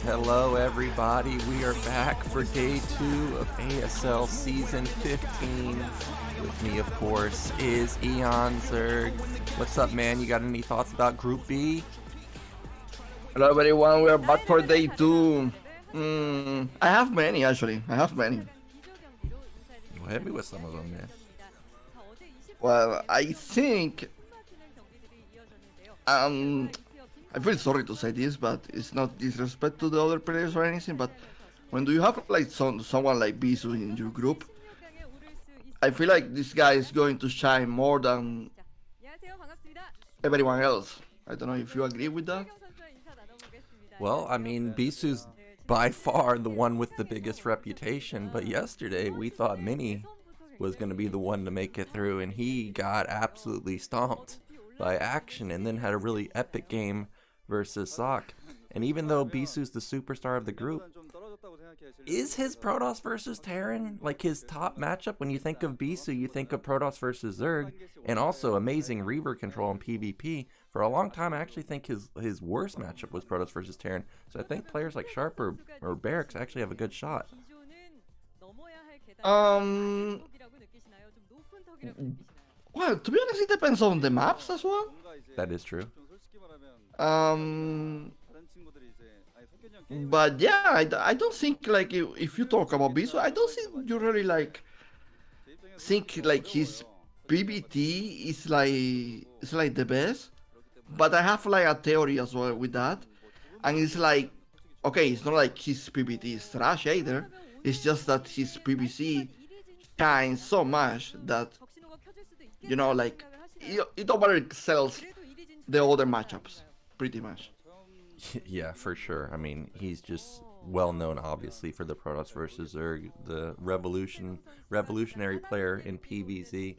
Hello everybody, we are back for day 2 of ASL Season 15. With me, of course, is Eonzerg. What's up, man? You got any thoughts about Group B? Hello everyone, we are back for day 2. I have many actually, Well, hit me with some of them, man. Well, I think, I feel sorry to say this, but it's not disrespect to the other players or anything, but when do you have like someone like Bisu in your group, I feel like this guy is going to shine more than everyone else. I don't know if you agree with that. Well, I mean, Bisu's by far the one with the biggest reputation, but yesterday we thought Mini was going to be the one to make it through, and he got absolutely stomped by Action and then had a really epic game versus Sock. And even though Bisu's the superstar of the group, is his Protoss versus Terran like his top matchup? When you think of Bisu, you think of Protoss versus Zerg, and also amazing Reaver control in PvP. For a long time, I actually think his worst matchup was Protoss versus Terran. So I think players like Sharp or Barracks actually have a good shot. Well, to be honest, it depends on the maps as well. That is true. But yeah, I don't think like if you talk about Bisu, I don't think you really think like his PBT is like the best. But I have like a theory as well with that, and it's like, okay, it's not like his PBT is trash either. It's just that his PBC shines so much that, you know, like it oversells the other matchups pretty much. Yeah, for sure. I mean, he's just well known, obviously, for the Protoss versus Zerg, the revolutionary player in PvZ.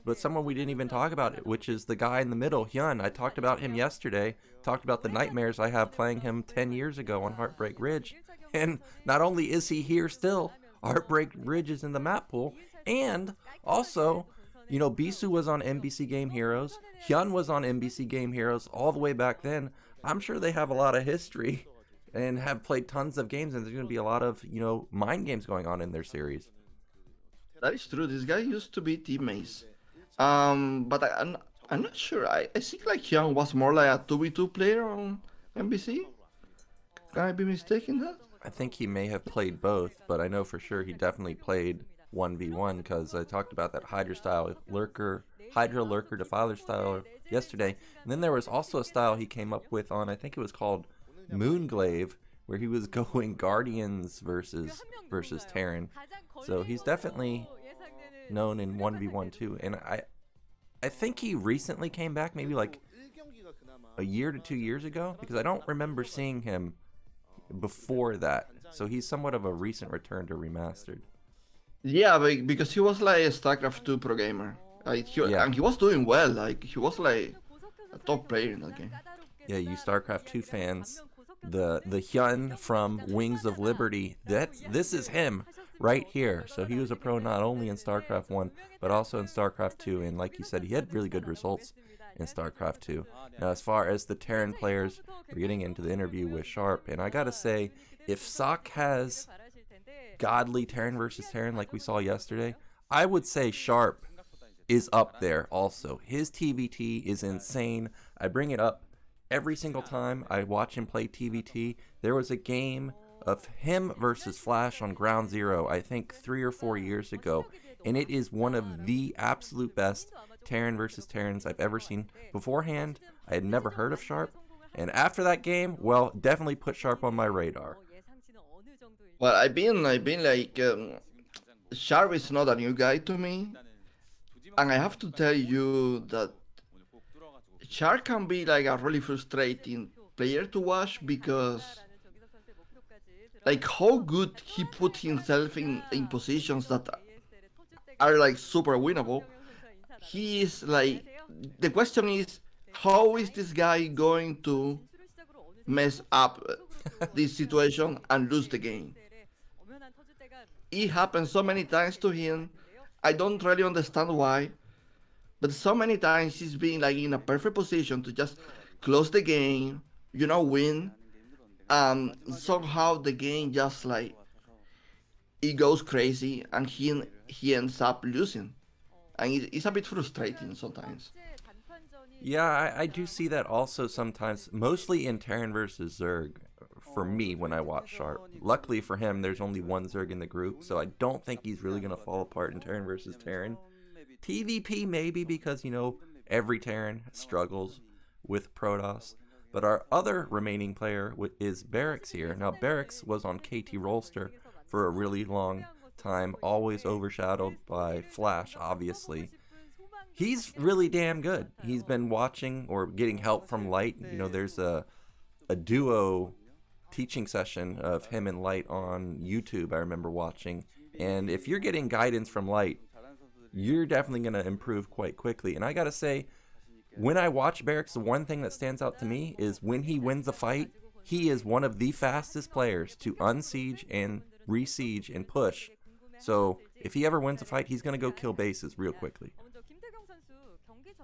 But someone we didn't even talk about, which is the guy in the middle, Hyun. I talked about him yesterday. Talked about the nightmares I have playing him 10 years ago on Heartbreak Ridge. And not only is he here still, Heartbreak Ridge is in the map pool, and also, you know, Bisu was on NBC Game Heroes. Hyun was on NBC Game Heroes all the way back then. I'm sure they have a lot of history and have played tons of games, and there's going to be a lot of, you know, mind games going on in their series. That is true. This guy used to be teammates. But I'm not sure. I think like Hyun was more like a 2v2 player on NBC. Can I be mistaken that? I think he may have played both, but I know for sure he definitely played 1v1 because I talked about that Hydra Lurker Defiler style yesterday. And then there was also a style he came up with on, I think it was called Moonglaive, where he was going Guardians versus Terran. So he's definitely known in 1v1 too. And I think he recently came back, maybe like a year to 2 years ago, because I don't remember seeing him before that. So he's somewhat of a recent return to Remastered. Yeah, because he was like a StarCraft 2 pro gamer. And he was doing well. Like he was like a top player in that game. Yeah, you StarCraft 2 fans, the Hyun from Wings of Liberty, this is him right here. So he was a pro not only in StarCraft 1, but also in StarCraft 2. And like you said, he had really good results in StarCraft 2. Now, as far as the Terran players, we're getting into the interview with Sharp. And I gotta say, if Sock has godly Terran versus Terran like we saw yesterday, I would say Sharp is up there also. His TVT is insane. I bring it up every single time I watch him play TVT. There was a game of him versus Flash on Ground Zero, I think 3 or 4 years ago, and it is one of the absolute best Terran versus Terrans I've ever seen. Beforehand, I had never heard of Sharp, and after that game, well, definitely put Sharp on my radar. Well, I've been like, Sharp is not a new guy to me, and I have to tell you that Sharp can be like a really frustrating player to watch because like how good he put himself in positions that are like super winnable. He is like, the question is, how is this guy going to mess up this situation and lose the game? It happens so many times to him. I don't really understand why, but so many times he's been like in a perfect position to just close the game, you know, win, Somehow the game just like it goes crazy, and he ends up losing, and it's a bit frustrating sometimes. Yeah, I do see that also sometimes, mostly in Terran versus Zerg, for me when I watch Sharp. Luckily for him, there's only one Zerg in the group, so I don't think he's really going to fall apart in Terran versus Terran. TVP maybe because, every Terran struggles with Protoss. But our other remaining player is Barracks here. Now, Barracks was on KT Rolster for a really long time, always overshadowed by Flash, obviously. He's really damn good. He's been watching or getting help from Light. There's a duo teaching session of him and Light on YouTube I remember watching. And if you're getting guidance from Light, you're definitely going to improve quite quickly. And I got to say, when I watch Barracks, the one thing that stands out to me is when he wins a fight, he is one of the fastest players to unsiege and re-siege and push. So if he ever wins a fight, he's going to go kill bases real quickly.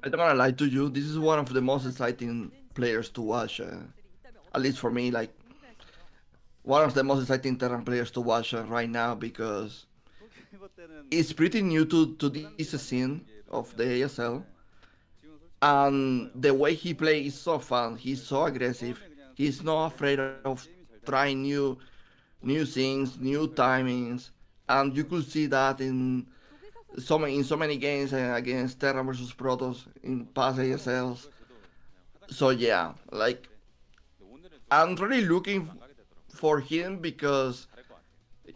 I don't wanna lie to you. This is one of the most exciting players to watch. At least for me, like one of the most exciting Terran players to watch right now because it's pretty new to this scene of the ASL, and the way he plays is so fun. He's so aggressive. He's not afraid of trying new things, new timings, and you could see that in so many games against Terra versus Protoss in past ASLs. So yeah, like I'm really looking for him because,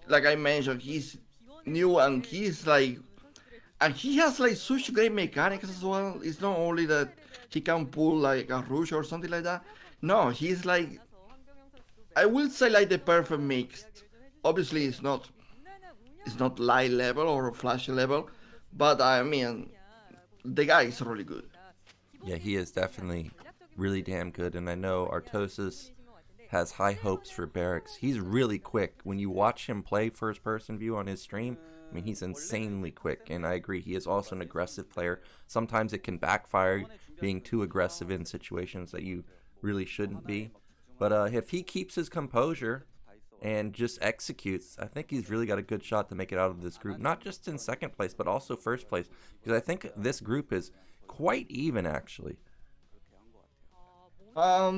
like I mentioned, he's new and he has like such great mechanics as well. It's not only that he can pull like a rush or something like that. No, he's like, I will say like the perfect mix. Obviously, it's not light level or flashy level, but I mean, the guy is really good. Yeah, he is definitely really damn good, and I know Artosis has high hopes for Barracks. He's really quick. When you watch him play first-person view on his stream, I mean, he's insanely quick, and I agree, he is also an aggressive player. Sometimes it can backfire being too aggressive in situations that you really shouldn't be. But if he keeps his composure and just executes, I think he's really got a good shot to make it out of this group. Not just in second place, but also first place, because I think this group is quite even, actually. I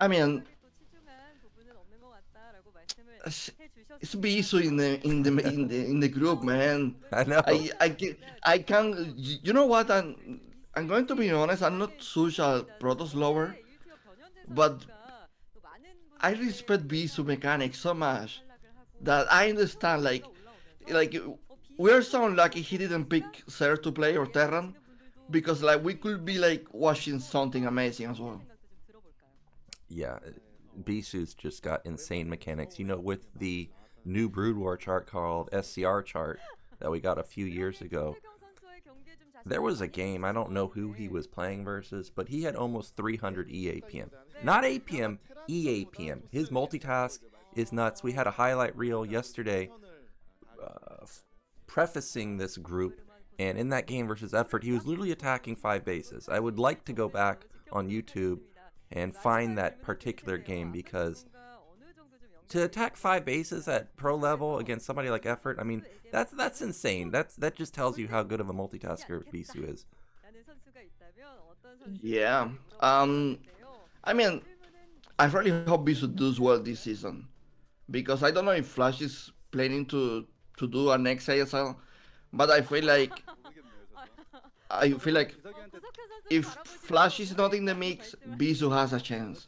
mean, it's Bisu in the group, man. I know. I can. You know what? I'm going to be honest. I'm not such a Protoss lover, but I respect Bisu mechanics so much that I understand. Like we're so unlucky he didn't pick Ser to play or Terran, because like we could be like watching something amazing as well. Yeah, Bisu's just got insane mechanics. With the new Brood War chart called SCR chart that we got a few years ago, there was a game, I don't know who he was playing versus, but he had almost 300 EAPM. Not APM, EAPM. His multitask is nuts. We had a highlight reel yesterday prefacing this group, and in that game versus Effort, he was literally attacking 5 bases. I would like to go back on YouTube and find that particular game, because to attack 5 bases at pro level against somebody like Effort, I mean, that's insane. That just tells you how good of a multitasker Bisu is. Yeah. I mean, I really hope Bisu does well this season, because I don't know if Flash is planning to do a next ASL, but I feel like if Flash is not in the mix, Bisu has a chance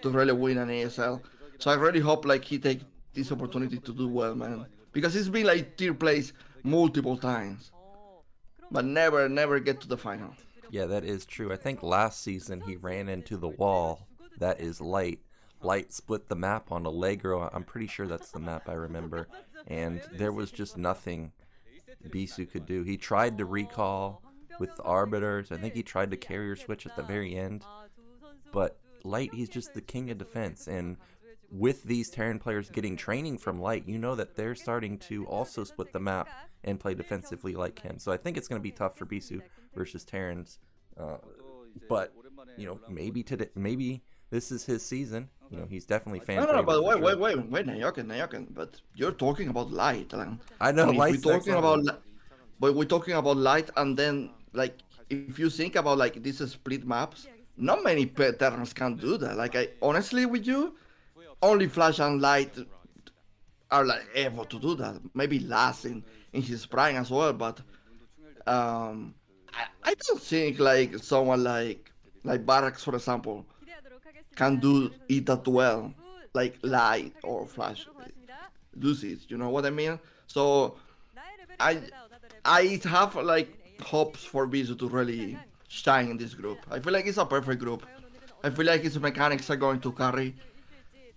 to really win an ASL. So I really hope like he takes this opportunity to do well, man, because he's been like tier place multiple times, but never get to the final. Yeah, that is true. I think last season he ran into the wall. That is Light. Light split the map on Allegro. I'm pretty sure that's the map I remember. And there was just nothing Bisu could do. He tried to recall with the Arbiters. I think he tried to carrier switch at the very end. But Light, he's just the king of defense. And with these Terran players getting training from Light, you know that they're starting to also split the map and play defensively like him. So I think it's going to be tough for Bisu versus Terrans. But maybe this is his season. You know, he's definitely fan No, favorite. but for sure. wait, Nyoken. But you're talking about light. I know, And if light's we're next talking level. about, but we're talking about light, and then like if you think about like these split maps, not many patterns can do that. Like I honestly with you, only flash and light are like able to do that. Maybe last in his prime as well, but I don't think like someone like Barracks, for example, can do it that well, like light or flash loses. You know what I mean? So I I have like hopes for Bisu to really shine in this group. I feel like it's a perfect group. I feel like his mechanics are going to carry.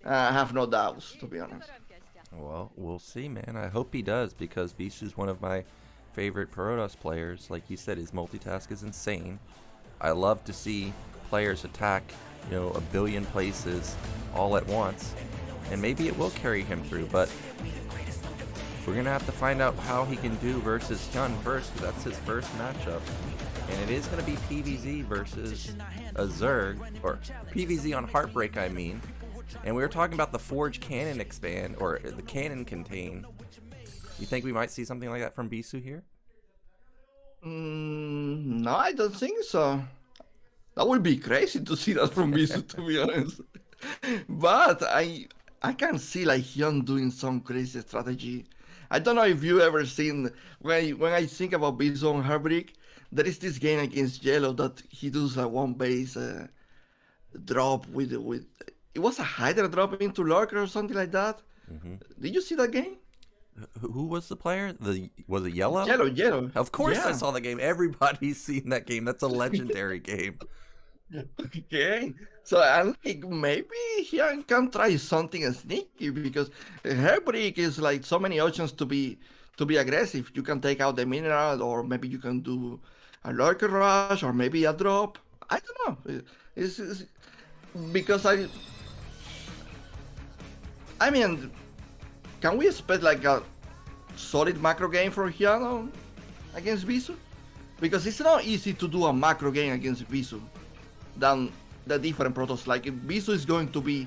I have no doubts, to be honest. Well, we'll see, man. I hope he does, because Bisu's one of my favorite Protoss players. Like you said, his multitask is insane. I love to see players attack, you know, a billion places all at once, and maybe it will carry him through, but we're going to have to find out how he can do versus Hyun first, because that's his first matchup. And it is going to be PVZ versus a Zerg, or PVZ on Heartbreak, I mean. And we were talking about the Forge Cannon expand, or the Cannon Contain. You think we might see something like that from Bisu here? No, I don't think so. That would be crazy to see that from Bisu, to be honest. But I can see like Hyun doing some crazy strategy. I don't know if you ever seen when I think about Bisu on Heartbreak, there is this game against Yellow that he does a one base drop with it was a Hydra drop into Lurker or something like that. Did you see that game? Who was the player? Was it Yellow? Yellow. Of course I Yeah. saw the game. Everybody's seen that game. That's a legendary game. Okay. So I think maybe he can try something sneaky, because Heartbreak is like so many options to be aggressive. You can take out the mineral, or maybe you can do a lurker rush, or maybe a drop. I don't know. It's because I mean, can we expect like a solid macro game for Hyun against Bisu? Because it's not easy to do a macro game against Bisu than the different protos. Like Bisu is going to be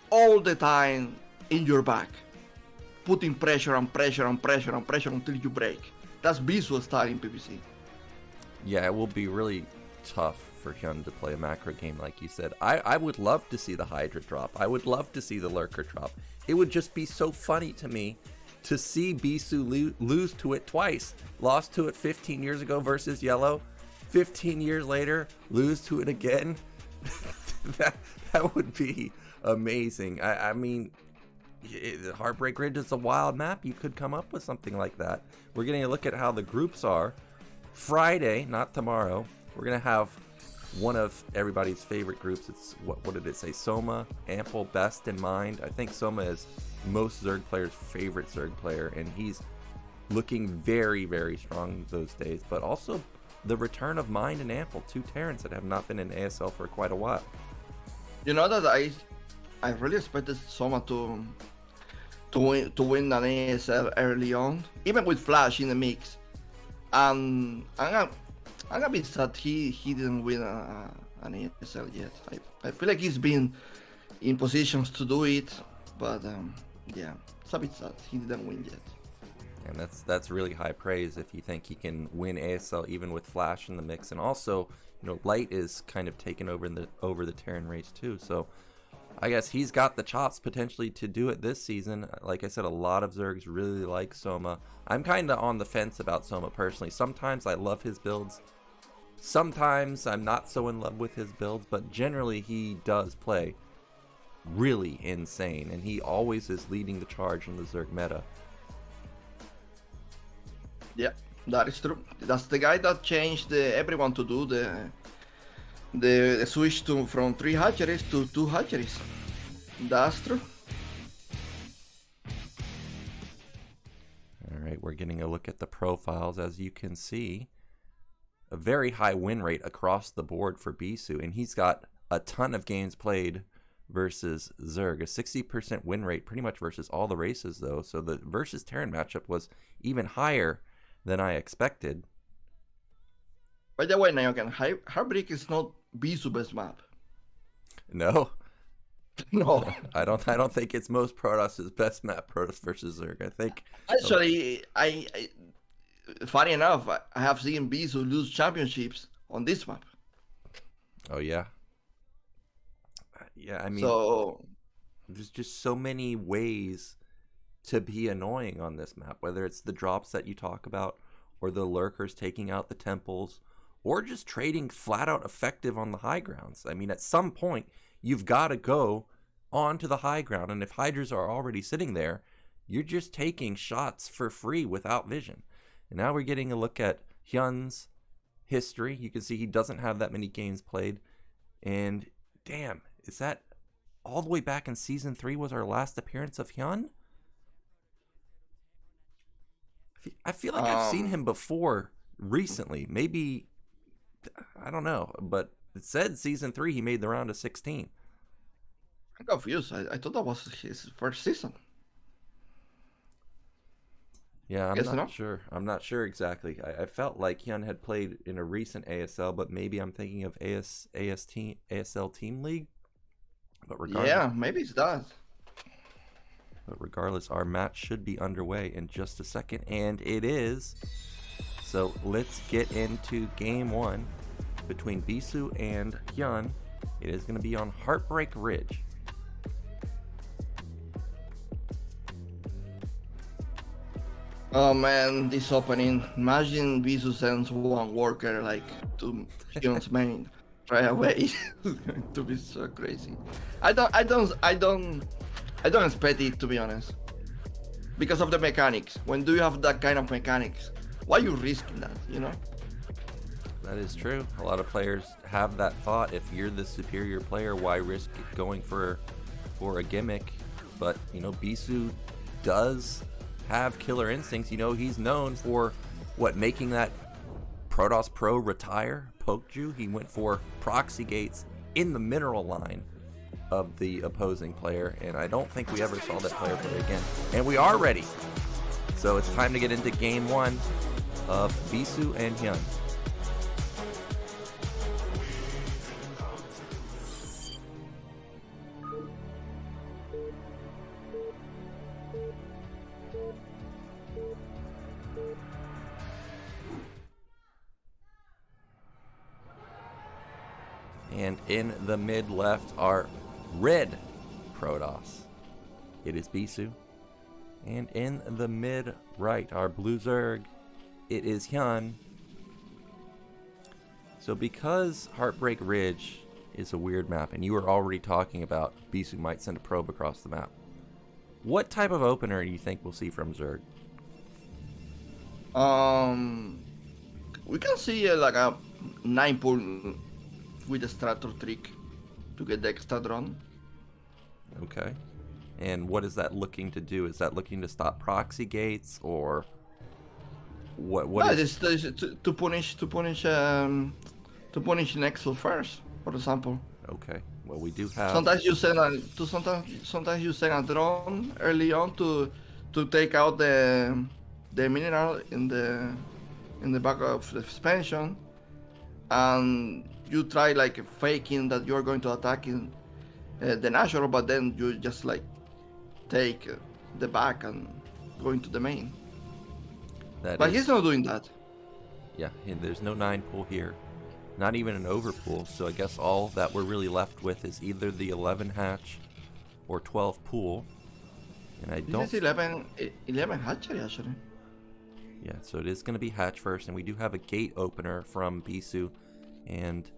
all the time in your back, putting pressure and pressure and pressure and pressure until you break. That's Bisu style in PvC. Yeah, it will be really tough for Hyun to play a macro game, like you said. I would love to see the Hydra drop. I would love to see the Lurker drop. It would just be so funny to me to see Bisu lose to it twice. Lost to it 15 years ago versus Yellow. 15 years later, lose to it again. that would be amazing. I mean, Heartbreak Ridge is a wild map. You could come up with something like that. We're going to look at how the groups are. Friday, not tomorrow, we're going to have one of everybody's favorite groups. It's, what did it say? Soma, Ample, Best in Mind. I think Soma is most Zerg players' favorite Zerg player, and he's looking very, very strong those days. But also the return of Mind and Ample, two Terrans that have not been in ASL for quite a while. You know that I really expected Soma to win an ASL early on, even with Flash in the mix. And I'm gonna be sad he didn't win an ASL yet. I feel like he's been in positions to do it, but yeah, it's a bit sad he didn't win yet. And that's really high praise if you think he can win ASL even with Flash in the mix. And also, you know, Light is kind of taken over the Terran race too. So I guess he's got the chops potentially to do it this season. Like I said, a lot of Zergs really like Soma. I'm kind of on the fence about Soma personally. Sometimes I love his builds. Sometimes I'm not so in love with his builds, but generally he does play really insane, and he always is leading the charge in the Zerg meta. Yeah, that is true. That's the guy that changed everyone to do the switch from 3 hatcheries to 2 hatcheries. That's true. Alright, we're getting a look at the profiles. As you can see, a very high win rate across the board for Bisu, and he's got a ton of games played versus Zerg. A 60% win rate pretty much versus all the races though, so the versus Terran matchup was even higher than I expected. By the way, Nyoken, Heartbreak is not Bisu's best map. No? No. I don't think it's most Protoss' best map, Protoss versus Zerg. I think Actually, I funny enough, I have seen Bisu lose championships on this map. Oh yeah. Yeah, I mean, So there's just so many ways to be annoying on this map, whether it's the drops that you talk about, or the lurkers taking out the temples, or just trading flat out effective on the high grounds. I mean, at some point, you've got to go onto the high ground, and if Hydras are already sitting there, you're just taking shots for free without vision. And now we're getting a look at Hyun's history. You can see he doesn't have that many games played, and damn, is that all the way back in Season 3 was our last appearance of Hyun? I feel like I've seen him before recently. Maybe, I don't know, but it said Season 3 he made the round of 16. I'm confused. I thought that was his first season. Yeah, I'm not sure. I'm not sure exactly. I felt like Hyun had played in a recent ASL, but maybe I'm thinking of ASL Team League. But regardless, yeah, maybe it's that. But regardless, our match should be underway in just a second, and it is. So let's get into game one between Bisu and Hyun. It is going to be on Heartbreak Ridge. Oh man, this opening. Imagine Bisu sends one worker like to Hyun's main right away. It's going to be so crazy. I don't expect it, to be honest, because of the mechanics. When do you have that kind of mechanics? Why are you risking that, you know? That is true. A lot of players have that thought. If you're the superior player, why risk going for a gimmick? But, you know, Bisu does have killer instincts. You know, he's known for, making that Protoss Pro retire, Pokju. He went for proxy gates in the mineral line of the opposing player, and I don't think we ever saw that player play again. And we are ready. So it's time to get into game one of Bisu and Hyun. And in the mid left are red Protoss. It is Bisu. And in the mid right are blue Zerg. It is Hyun. So because Heartbreak Ridge is a weird map, and you were already talking about Bisu might send a probe across the map, what type of opener do you think we'll see from Zerg? We can see like a 9 pull with a Strator trick to get the extra drone. Okay. And what is that looking to do? Is that looking to stop proxy gates, or what? No, it's to punish Nexus first, for example. Okay. Well, we do have. Sometimes you send sometimes you send a drone early on to take out the mineral in the back of the expansion, and you try like faking that you're going to attack in the natural, but then you just like take the back and go into the main. But he's not doing that. Yeah, and there's no 9 pull here, not even an overpull. So I guess all that we're really left with is either the 11 hatch or 12 pull. And I don't. This is 11 hatchery actually. Yeah, so it is going to be hatch first, and we do have a gate opener from Bisu, and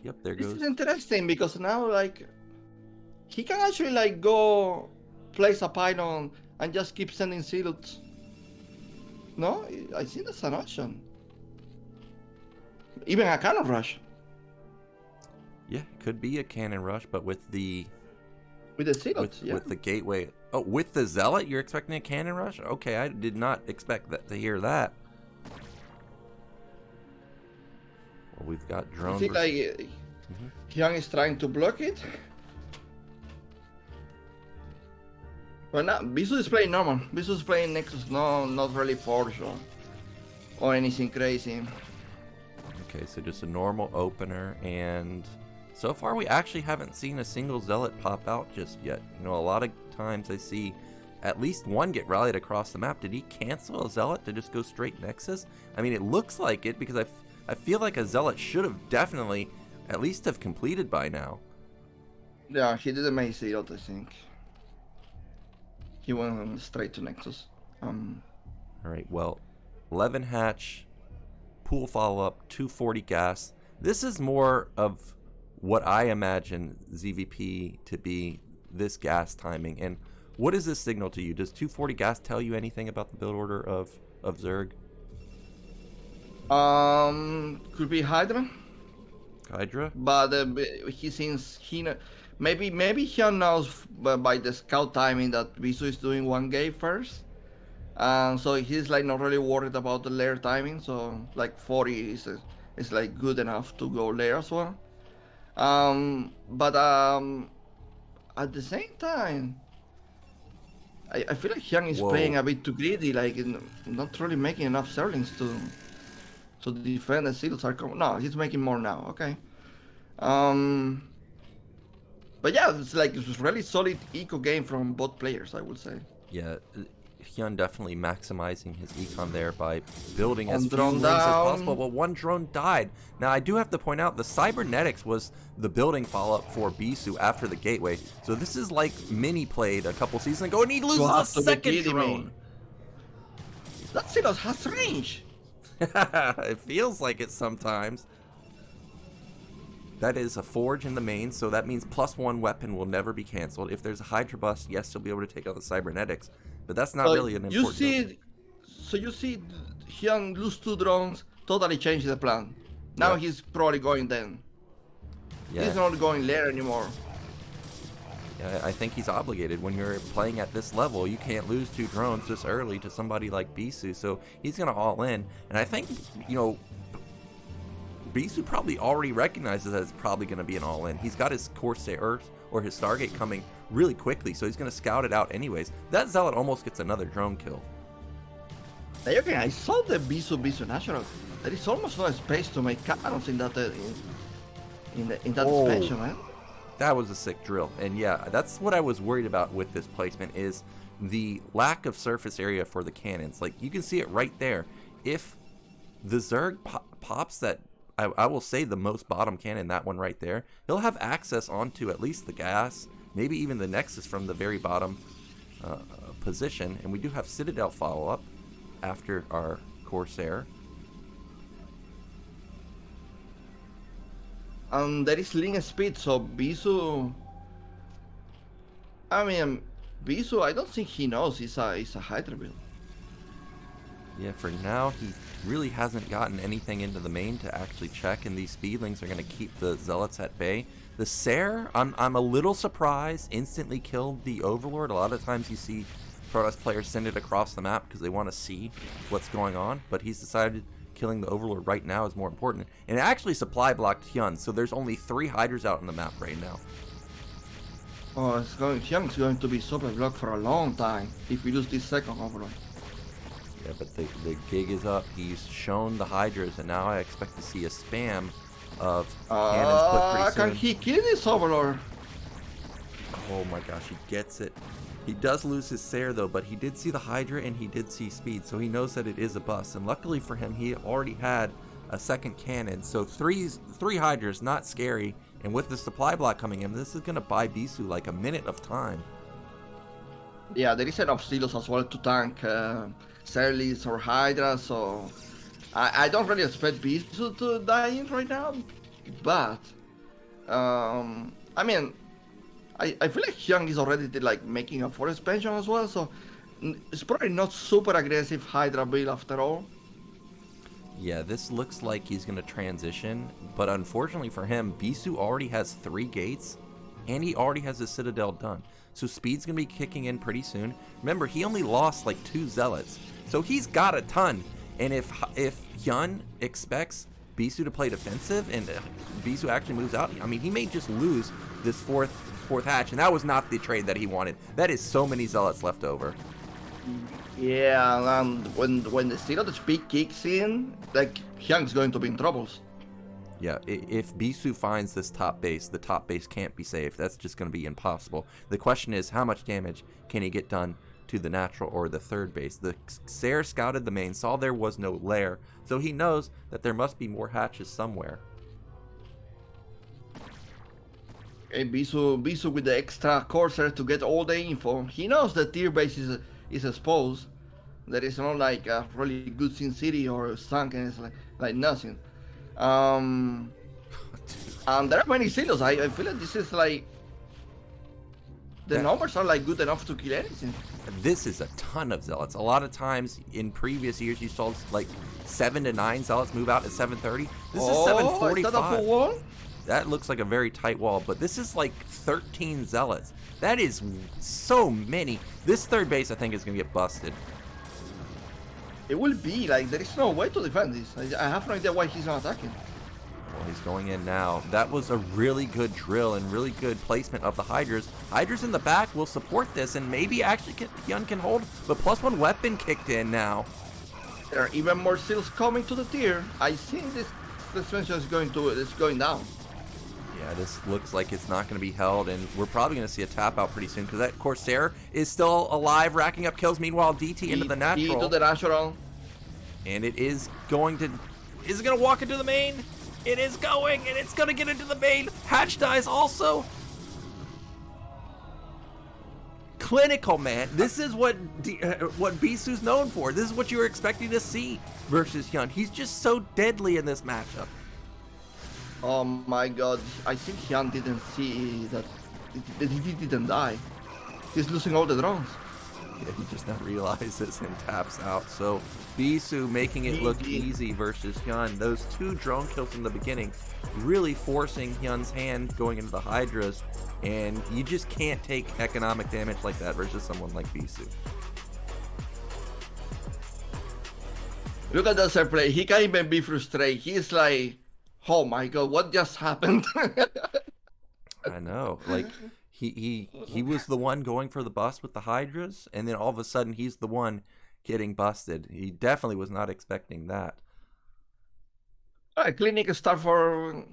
yep, there goes. This is interesting because now like he can actually like go place a pylon and just keep sending silos. No, I think that's an option. Even a cannon rush. Yeah, could be a cannon rush, but with the silos, with the gateway. Oh, with the zealot, you're expecting a cannon rush? Okay, I did not expect that to hear that. Well, we've got drone. I think like Hyun is trying to block it. But now Bisu is playing normal. Bisu is playing Nexus, not really Forge or anything crazy. Okay, so just a normal opener, and So far, we actually haven't seen a single Zealot pop out just yet. You know, a lot of times I see at least one get rallied across the map. Did he cancel a Zealot to just go straight Nexus? I mean, it looks like it, because I feel like a Zealot should have definitely at least have completed by now. Yeah, he didn't make Zealot, I think. He went straight to Nexus. Alright, well, 11 hatch, pool follow-up, 240 gas. This is more of what I imagine ZVP to be, this gas timing. And what does this signal to you? Does 240 gas tell you anything about the build order of Zerg? Could be Hydra. Hydra? But he seems maybe he knows by the scout timing that Bisu is doing one game first. So he's like not really worried about the layer timing. So like 40 is like good enough to go layer as well. But at the same time, I feel like Hyun is playing a bit too greedy, like not really making enough Zerglings to defend the seals are coming. No, he's making more now. Okay. But yeah, it's like it was really solid eco game from both players, I would say. Yeah, Hyun definitely maximizing his econ there by building as few drone links as down. possible. But one drone died. Now I do have to point out the cybernetics was the building follow-up for Bisu after the gateway. So this is like mini played a couple seasons ago, and he loses a second drone. That Silos has range. It feels like it sometimes. That is a forge in the main, so that means +1 weapon will never be cancelled. If there's a Hydra bust, yes, you'll be able to take out the cybernetics, but that's not really an important. You see Hyun lose 2 drones, totally change the plan. Now he's probably going then. Yeah. He's not going lair anymore. Yeah, I think he's obligated. When you're playing at this level, you can't lose 2 drones this early to somebody like Bisu, so he's going to all in. And I think, you know, Bisu probably already recognizes that it's probably going to be an all-in. He's got his Corsair or his Stargate coming really quickly, so he's going to scout it out anyways. That Zealot almost gets another drone kill. Hey, okay, I saw the Bisu National. There is almost no space to make cannons in that in that expansion, man. That was a sick drill, and yeah, that's what I was worried about with this placement, is the lack of surface area for the cannons. Like, you can see it right there. If the Zerg pops that, I will say the most bottom cannon, that one right there, he'll have access onto at least the gas, maybe even the Nexus from the very bottom position. And we do have Citadel follow-up after our Corsair. There is link speed, so Bisu... I mean, Bisu, I don't think he knows it's a Hydra build. Yeah, for now, he really hasn't gotten anything into the main to actually check, and these speedlings are going to keep the Zealots at bay. The Sair, I'm a little surprised, instantly killed the Overlord. A lot of times you see Protoss players send it across the map because they want to see what's going on, but he's decided killing the Overlord right now is more important. And it actually supply blocked Hyun, so there's only 3 Hydras out on the map right now. Oh, Hyun's going to be super blocked for a long time if we lose this second Overlord. Yeah, but the gig is up. He's shown the Hydras, and now I expect to see a spam of cannons put pretty soon. Can he kill this Overlord? Oh my gosh, he gets it. He does lose his Sair though, but he did see the Hydra and he did see speed, so he knows that it is a bust. And luckily for him, he already had a second cannon, so three Hydras, not scary. And with the supply block coming in, this is going to buy Bisu like a minute of time. Yeah, there is enough silos as well to tank Serlis or Hydra, so I don't really expect Bisu to die in right now, but I mean, I feel like Hyun is already like making a for expansion as well, so it's probably not super aggressive Hydra build after all. Yeah, this looks like he's going to transition, but unfortunately for him, Bisu already has 3 gates, and he already has his Citadel done. So speed's going to be kicking in pretty soon. Remember, he only lost like 2 Zealots, so he's got a ton. And if Hyun expects Bisu to play defensive and Bisu actually moves out, I mean, he may just lose this fourth hatch, and that was not the trade that he wanted. That is so many Zealots left over. Yeah, when the Zero the speed kicks in, like Hyun's going to be in troubles. Yeah, if Bisu finds this top base, the top base can't be saved. That's just going to be impossible. The question is, how much damage can he get done to the natural or the third base? The Sayer scouted the main, saw there was no lair, so he knows that there must be more hatches somewhere. Okay, Bisu with the extra Corsair to get all the info. He knows the tier base is exposed. There is not like a really good Sin City or sunken. It's like nothing. And there are many silos. I feel like this is like the numbers are like good enough to kill anything. This is a ton of zealots. A lot of times in previous years you saw like 7 to 9 zealots move out at 7:30. This is 7:45. Is that a full wall? That looks like a very tight wall, but this is like 13 zealots. That is so many. This third base I think is gonna get busted. It will be like there is no way to defend this. I have no idea why he's not attacking. Well, he's going in now. That was a really good drill and really good placement of the Hydras. Hydras in the back will support this, and maybe actually Hyun can hold. But +1 weapon kicked in now. There are even more seals coming to the tier. I think this suspension is going down. Yeah, this looks like it's not going to be held, and we're probably going to see a tap out pretty soon because that Corsair is still alive, racking up kills. Meanwhile, DT into the natural. Into the natural. And it is going to... Is it going to walk into the main? It is going, and it's going to get into the main. Hatch dies also. Clinical, man. This is what Bisu's known for. This is what you were expecting to see versus Hyun. He's just so deadly in this matchup. Oh my god, I think Hyun didn't see that he didn't die. He's losing all the drones. Yeah, he just now realizes and taps out. So Bisu making it look easy versus Hyun. Those 2 drone kills in the beginning really forcing Hyun's hand going into the Hydras, and you just can't take economic damage like that versus someone like Bisu. Look at that set play. He can't even be frustrated. He's like, oh my god, what just happened? I know. Like he was the one going for the bust with the Hydras, and then all of a sudden he's the one getting busted. He definitely was not expecting that. Alright, clinic start for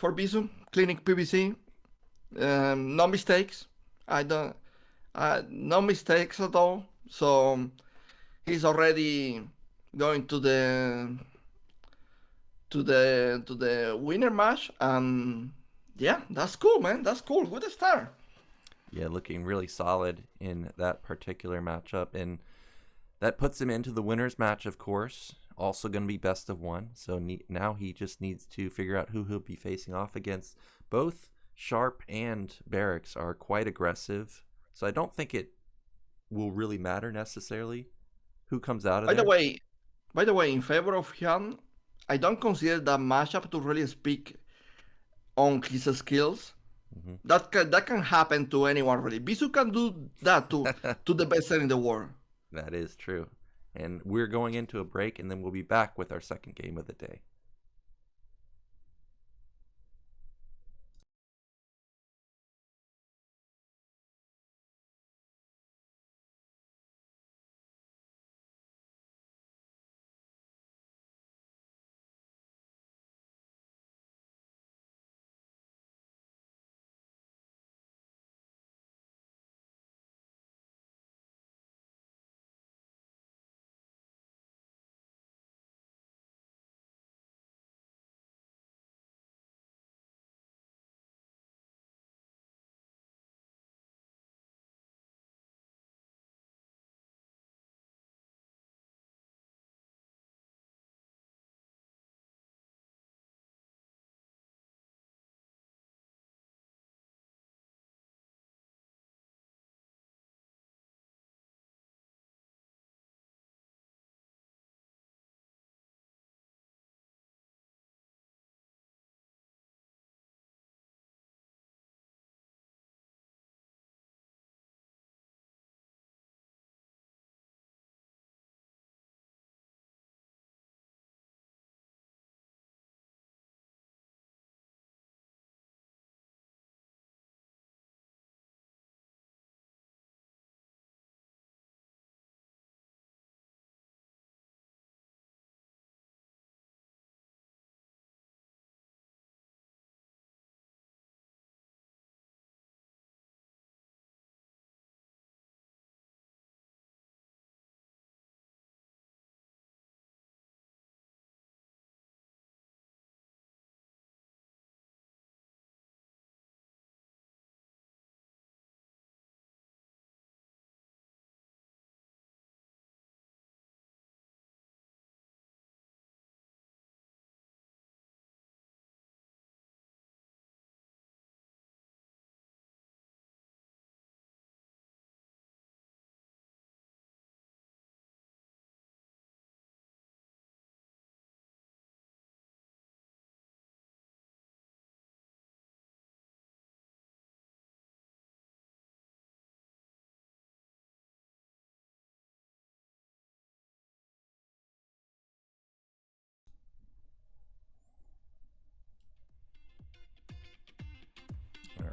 Bisu. Clinic PVC. No mistakes. No mistakes at all. So he's already going to the winner match, and yeah, that's cool, man. That's cool. Good start. Yeah, looking really solid in that particular matchup, and that puts him into the winner's match, of course. Also going to be best of 1, so now he just needs to figure out who he'll be facing off against. Both Sharp and Barracks are quite aggressive, so I don't think it will really matter necessarily who comes out of there. By the way, in favor of Hyun, I don't consider that matchup to really speak on his skills. Mm-hmm. That can happen to anyone, really. Bisu can do that to the best in the world. That is true. And we're going into a break, and then we'll be back with our second game of the day.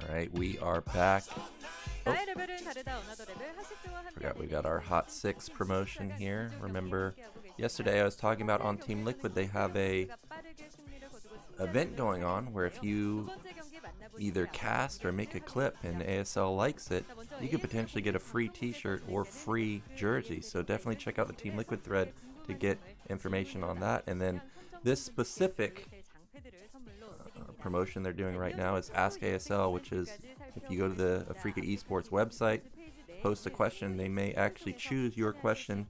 Alright, we are back. Oh, forgot we got our Hot 6 promotion here. Remember, yesterday I was talking about on Team Liquid, they have a event going on where if you either cast or make a clip and ASL likes it, you could potentially get a free t-shirt or free jersey. So definitely check out the Team Liquid thread to get information on that. And then this specific promotion they're doing right now is Ask ASL, which is if you go to the Africa Esports website, post a question, they may actually choose your question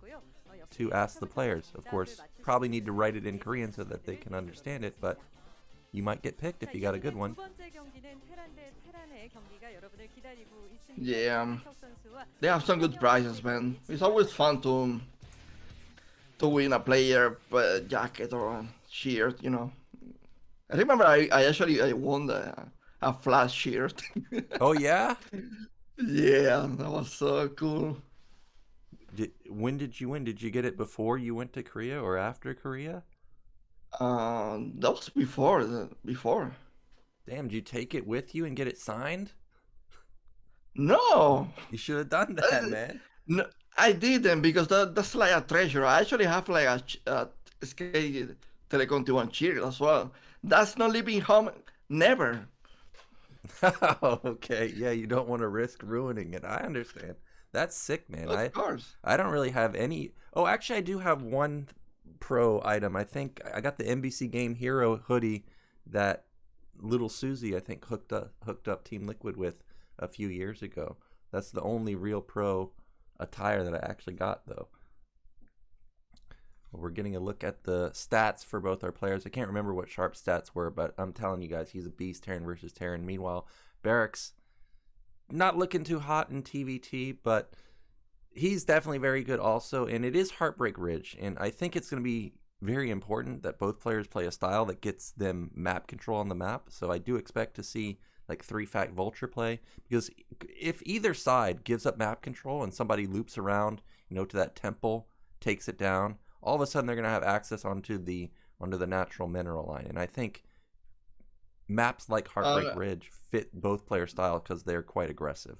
to ask the players. Of course, probably need to write it in Korean so that they can understand it, but you might get picked if you got a good one. Yeah, they have some good prizes, man. It's always fun to win a player jacket or a shirt, you know. I remember I actually won a Flash shirt. Oh yeah? Yeah, that was so cool. When did you win? Did you get it before you went to Korea or after Korea? That was before. Damn, did you take it with you and get it signed? No. You should have done that, man. No, I didn't, because that's like a treasure. I actually have like a SK Telecom T1 shirt as well. That's not leaving home, never. Okay, yeah, you don't want to risk ruining it. I understand. That's sick, man. Of course. I don't really have any. Oh, actually, I do have one pro item. I think I got the NBC Game Hero hoodie that little Susie, I think, hooked up Team Liquid with a few years ago. That's the only real pro attire that I actually got, though. We're getting a look at the stats for both our players. I can't remember what Sharp's stats were, but I'm telling you guys, he's a beast, Terran versus Terran. Meanwhile, Barracks, not looking too hot in TVT, but he's definitely very good also, and it is Heartbreak Ridge, and I think it's going to be very important that both players play a style that gets them map control on the map, so I do expect to see like 3-fact Vulture play, because if either side gives up map control and somebody loops around, you know, to that temple, takes it down, all of a sudden they're going to have access onto the natural mineral line, and I think maps like Heartbreak Ridge fit both player style because they're quite aggressive.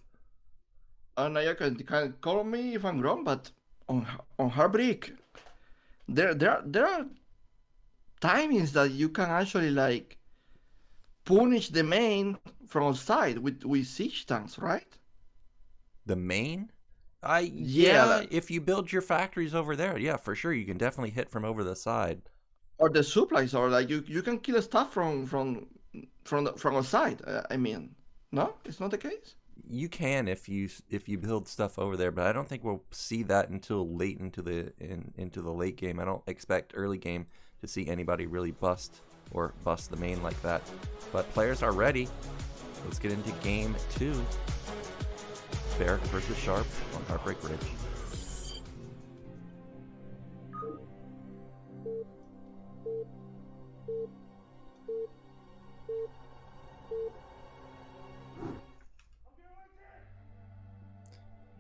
Nayar can call me if I'm wrong, but on Heartbreak, there are timings that you can actually like punish the main from outside with siege tanks, right? The main? Yeah, if you build your factories over there, yeah, for sure, you can definitely hit from over the side. Or the supplies, or like you can kill stuff from outside. I mean, no, it's not the case. You can if you build stuff over there, but I don't think we'll see that until late into the late game. I don't expect early game to see anybody really bust the main like that. But players are ready. Let's get into game 2. Barracks versus Sharp on Heartbreak Ridge.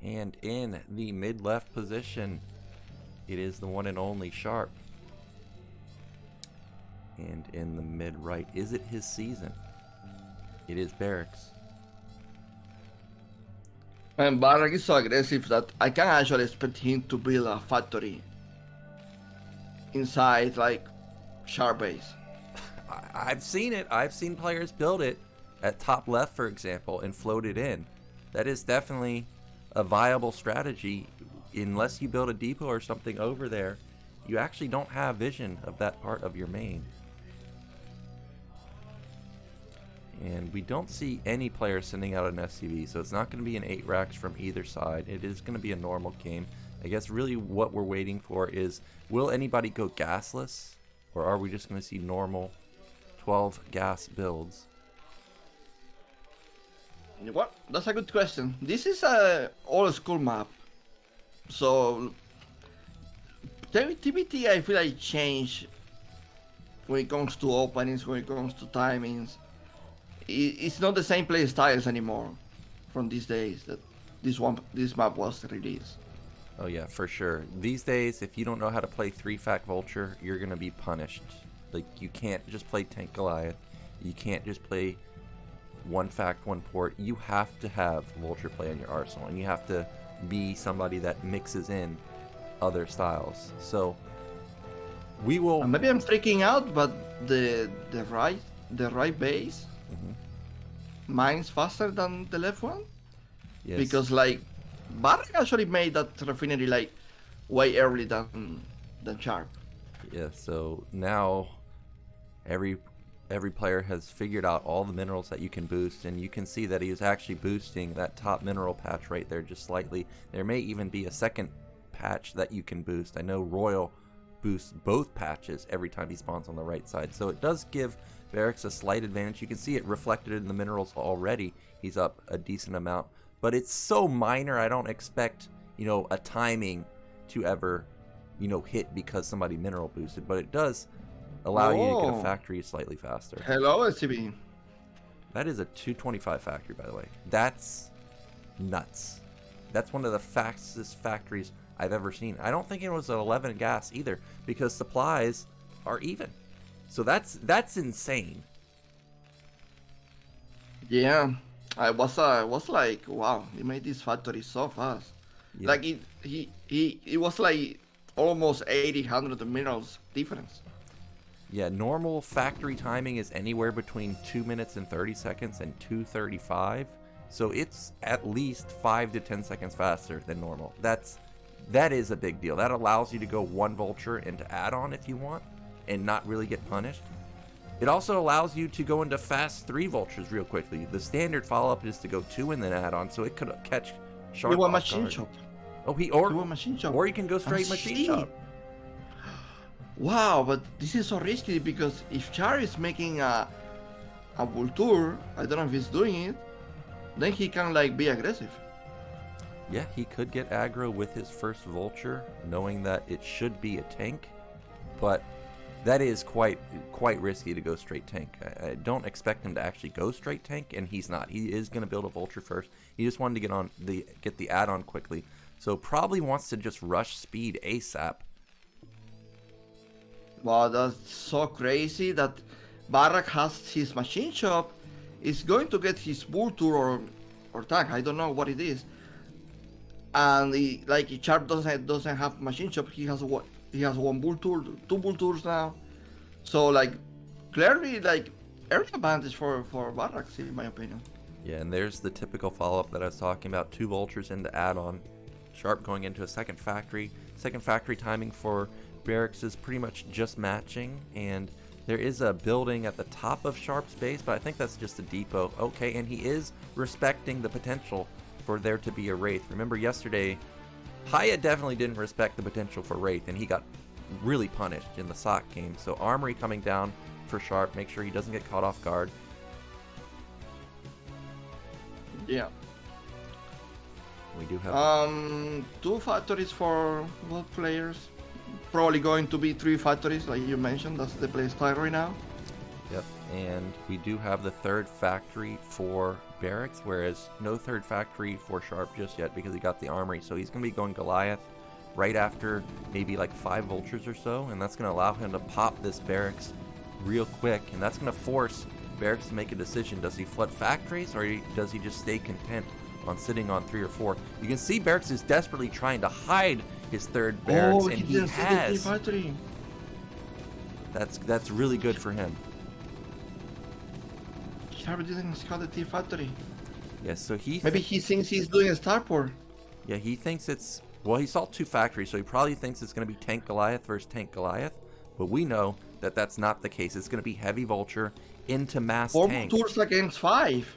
And in the mid-left position, it is the one and only Sharp. And in the mid-right, is it his season? It is Barracks. And Barracks is so aggressive that I can actually expect him to build a factory inside, like, Sharp base. I've seen it. I've seen players build it at top left, for example, and float it in. That is definitely a viable strategy. Unless you build a depot or something over there, you actually don't have vision of that part of your main. And we don't see any players sending out an SCV, so it's not going to be an 8 racks from either side. It is going to be a normal game. I guess really what we're waiting for is, will anybody go gasless, or are we just going to see normal 12 gas builds? You know what? That's a good question. This is a old school map, so TBT I feel like changed when it comes to openings, when it comes to timings. It's not the same play styles anymore from these days that this map was released. Oh yeah, for sure. These days, if you don't know how to play 3-fact Vulture, you're gonna be punished. Like, you can't just play Tank Goliath. You can't just play one fact, one port, you have to have vulture play in your arsenal, and you have to be somebody that mixes in other styles. So we will. Maybe I'm freaking out, but the right base mines faster than the left one. Yes. Because like Barracks actually made that refinery like way early than Sharp. Yeah. So now every player has figured out all the minerals that you can boost, and you can see that he is actually boosting that top mineral patch right there just slightly. There may even be a second patch that you can boost. I know Royal boosts both patches every time he spawns on the right side, so it does give Barracks a slight advantage. You can see it reflected in the minerals already. He's up a decent amount, but it's so minor. I don't expect, you know, a timing to ever, you know, hit because somebody mineral boosted, but it does allow you to get a factory slightly faster. Hello, SCB. That is a 225 factory, by the way. That's nuts. That's one of the fastest factories I've ever seen. I don't think it was an 11 gas either, because supplies are even. So that's insane. Yeah, I was like, wow, he made this factory so fast. Yeah. Like it was like almost 100 minerals difference. Yeah, normal factory timing is anywhere between 2 minutes and 30 seconds and 2:35. So it's at least 5 to 10 seconds faster than normal. That is a big deal. That allows you to go one vulture into add-on if you want and not really get punished. It also allows you to go into fast 3 vultures real quickly. The standard follow-up is to go 2 and then add-on, so it could catch Sharp. You want off machine guard. shop. Oh, You want machine shop. or you can go straight machine shop. Wow, but this is so risky because if Char is making a vulture, I don't know if he's doing it, then he can like be aggressive. Yeah, he could get aggro with his first vulture, knowing that it should be a tank, but that is quite risky to go straight tank. I don't expect him to actually go straight tank, and he's not. He is going to build a vulture first. He just wanted to get the add-on quickly, so probably wants to just rush speed ASAP. Wow, that's so crazy that Barrack has his machine shop, is going to get his vulture or tank, I don't know what it is. And Sharp doesn't have machine shop. He has one vulture, 2 vultures now. So like clearly like early advantage for Barracks in my opinion. Yeah, and there's the typical follow-up that I was talking about. 2 vultures into add-on. Sharp going into a second factory. Second factory timing for Barracks is pretty much just matching, and there is a building at the top of Sharp's base, but I think that's just a depot. Okay, and he is respecting the potential for there to be a Wraith. Remember yesterday, Haya definitely didn't respect the potential for Wraith, and he got really punished in the sock game. So Armory coming down for Sharp, make sure he doesn't get caught off guard. Yeah. We do have 2 factories for both players. Probably going to be 3 factories, like you mentioned. That's the play style right now. Yep, and we do have the 3rd factory for Barracks, whereas no 3rd factory for Sharp just yet because he got the Armory. So he's going to be going Goliath right after maybe like 5 vultures or so, and that's going to allow him to pop this Barracks real quick, and that's going to force Barracks to make a decision. Does he flood factories, or does he just stay content on sitting on 3 or 4? You can see Barracks is desperately trying to hide his 3rd Barracks, and he has. That's really good for him. Sharp didn't scout the T factory. Yes, so maybe he thinks he's doing a starport. Yeah, he thinks it's, well, he saw 2 factories, so he probably thinks it's going to be Tank Goliath versus Tank Goliath, but we know that that's not the case. It's going to be Heavy Vulture into Mass 4 Tank. tours against 5.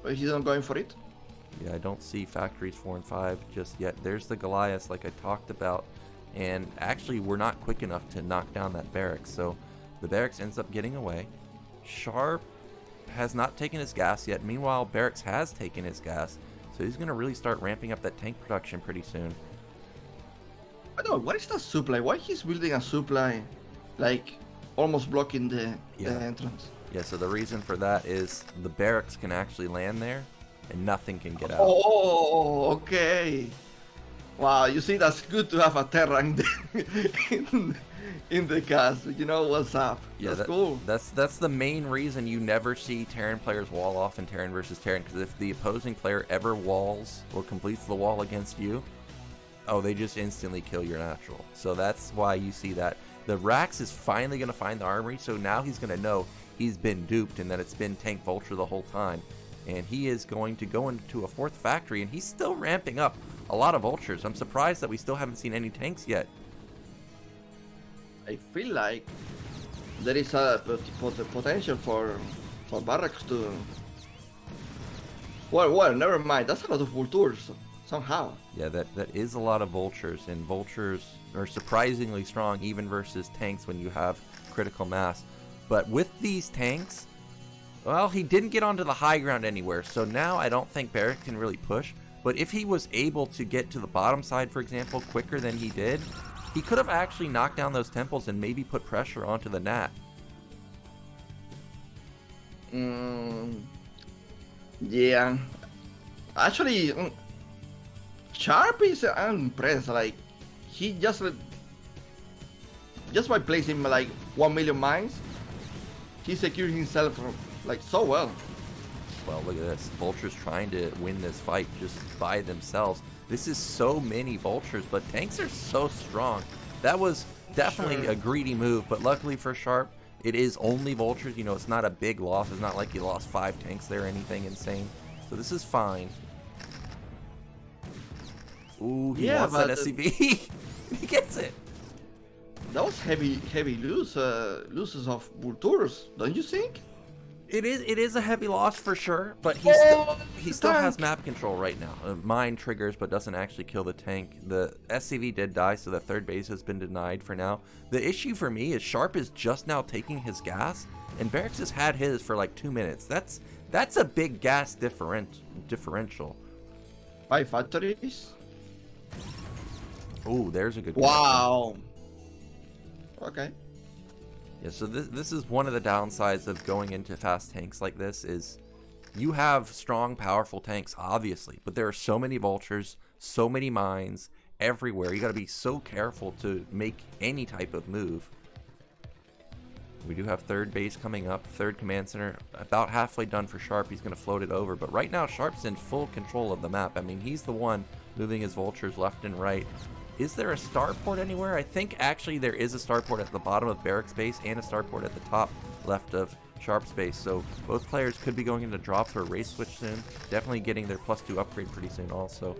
But he's not going for it. Yeah, I don't see factories 4 and 5 just yet. There's the Goliath like I talked about, and actually we're not quick enough to knock down that Barracks, so the Barracks ends up getting away. Sharp has not taken his gas yet. Meanwhile, Barracks has taken his gas, so he's going to really start ramping up that tank production pretty soon. I don't know, what is that supply? Why he's building a supply like almost blocking the entrance? Yeah, so the reason for that is the Barracks can actually land there and nothing can get out. Oh, okay. Wow, you see, that's good to have a Terra in the cast. You know what's up? Yeah, that's cool. That's the main reason you never see Terran players wall off in Terran versus Terran, because if the opposing player ever walls or completes the wall against you, oh, they just instantly kill your natural. So that's why you see that. The Rax is finally going to find the armory, so now he's going to know he's been duped and that it's been Tank Vulture the whole time. And he is going to go into a fourth factory, and he's still ramping up a lot of Vultures. I'm surprised that we still haven't seen any tanks yet. I feel like there is a potential for Barracks to... Well, never mind. That's a lot of Vultures, somehow. Yeah, that is a lot of Vultures, and Vultures are surprisingly strong even versus tanks when you have critical mass. But with these tanks, well, he didn't get onto the high ground anywhere, so now I don't think Barracks can really push. But if he was able to get to the bottom side, for example, quicker than he did, he could have actually knocked down those temples and maybe put pressure onto the Nat. Yeah. Actually, Sharp is impressed. Like, he just by placing like 1 million mines, he secured himself like so well. Well, look at this. Vultures trying to win this fight just by themselves. This is so many Vultures, but tanks are so strong. That was definitely a greedy move, but luckily for Sharp, it is only Vultures. You know, it's not a big loss. It's not like he lost 5 tanks there or anything insane. So this is fine. Ooh, he wants that SCV. He gets it. That was heavy losses of Vultures, don't you think? It is a heavy loss for sure, but he still has map control right now. Mine triggers, but doesn't actually kill the tank. The SCV did die, so the third base has been denied for now. The issue for me is Sharp is just now taking his gas, and Barracks has had his for like 2 minutes. That's a big gas differential. 5 factories. Oh, there's a good. Wow. Okay. Yeah, so this is one of the downsides of going into fast tanks like this is you have strong, powerful tanks, obviously, but there are so many Vultures, so many mines everywhere. You got to be so careful to make any type of move. We do have third base coming up, third command center, about halfway done for Sharp. He's going to float it over, but right now Sharp's in full control of the map. I mean, he's the one moving his Vultures left and right. Is there a starport anywhere? I think actually there is a starport at the bottom of Barracks base and a starport at the top left of Sharp's base. So both players could be going into drops or a race switch soon. Definitely getting their +2 upgrade pretty soon also.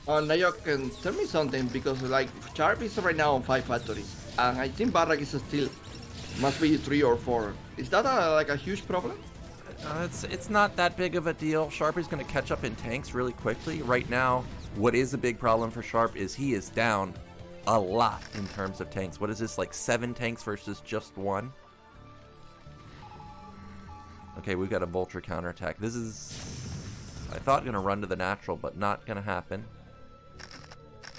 Nyoken, tell me something, because like Sharp is right now on 5 factories, and I think Barracks is still must be 3 or 4. Is that like a huge problem? It's not that big of a deal. Sharp is going to catch up in tanks really quickly. Right now, what is a big problem for Sharp is he is down a lot in terms of tanks. What is this, like 7 tanks versus just 1? Okay, we've got a Vulture counterattack. This is, I thought, going to run to the natural, but not going to happen.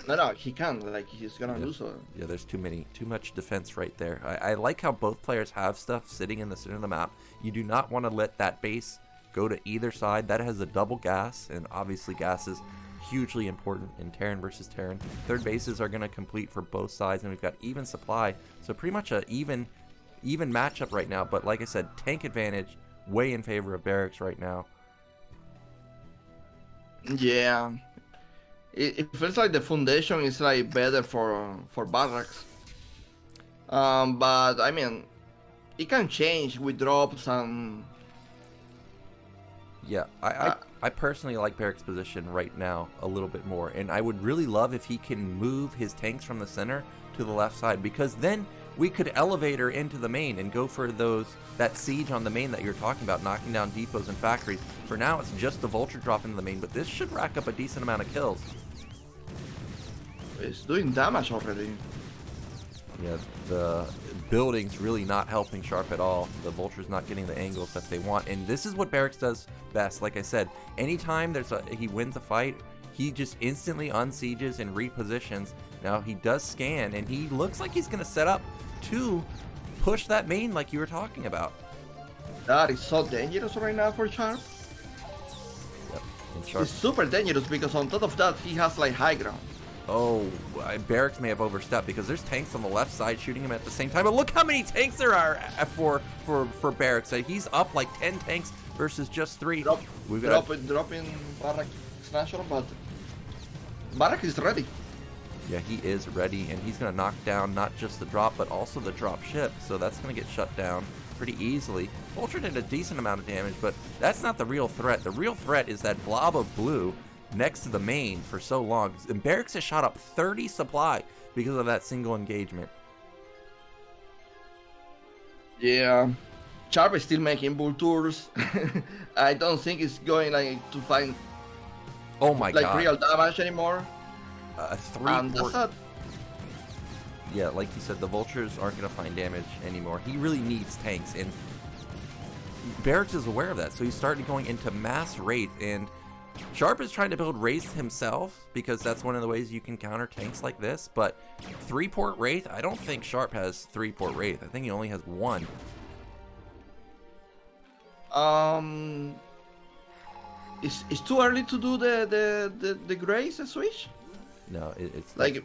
No, he can't. Like, he's going to lose. Yeah, there's too much defense right there. I like how both players have stuff sitting in the center of the map. You do not want to let that base go to either side. That has a double gas, and obviously gas is hugely important in Terran versus Terran. Third bases are going to complete for both sides, and we've got even supply, so pretty much a even matchup right now. But like I said, tank advantage way in favor of Barracks right now. Yeah, it feels like the foundation is like better for Barracks, but I mean, it can change with drops and... Yeah, I personally like Barracks' position right now a little bit more, and I would really love if he can move his tanks from the center to the left side, because then we could elevate her into the main and go for that siege on the main that you're talking about, knocking down depots and factories. For now, it's just the Vulture drop into the main, but this should rack up a decent amount of kills. It's doing damage already. Yeah, the building's really not helping Sharp at all. The Vulture's not getting the angles that they want, and this is what Barracks does best. Like I said, anytime he wins a fight, he just instantly unsieges and repositions. Now he does scan, and he looks like he's going to set up to push that main like you were talking about. That is so dangerous right now for Sharp. Yep. And Sharp, it's super dangerous because on top of that, he has like high ground. Oh, Barracks may have overstepped because there's tanks on the left side shooting him at the same time. But look how many tanks there are for Barracks. He's up like 10 tanks versus just 3. Dropping Barracks Snatcher, but Barracks is ready. Yeah, he is ready, and he's going to knock down not just the drop, but also the drop ship. So that's going to get shut down pretty easily. Vulture did a decent amount of damage, but that's not the real threat. The real threat is that blob of blue next to the main for so long. And Barracks has shot up 30 supply because of that single engagement. Yeah, Sharp is still making bull tours. I don't think it's going like to find God, real damage anymore. Yeah, like you said, the vultures aren't going to find damage anymore. He really needs tanks, and Barracks is aware of that, so he's starting going into mass Wraith, and Sharp is trying to build Wraith himself, because that's one of the ways you can counter tanks like this, but 3-port Wraith, I don't think Sharp has 3-port Wraith. I think he only has 1. It's too early to do the Grace switch? No, it's like... Go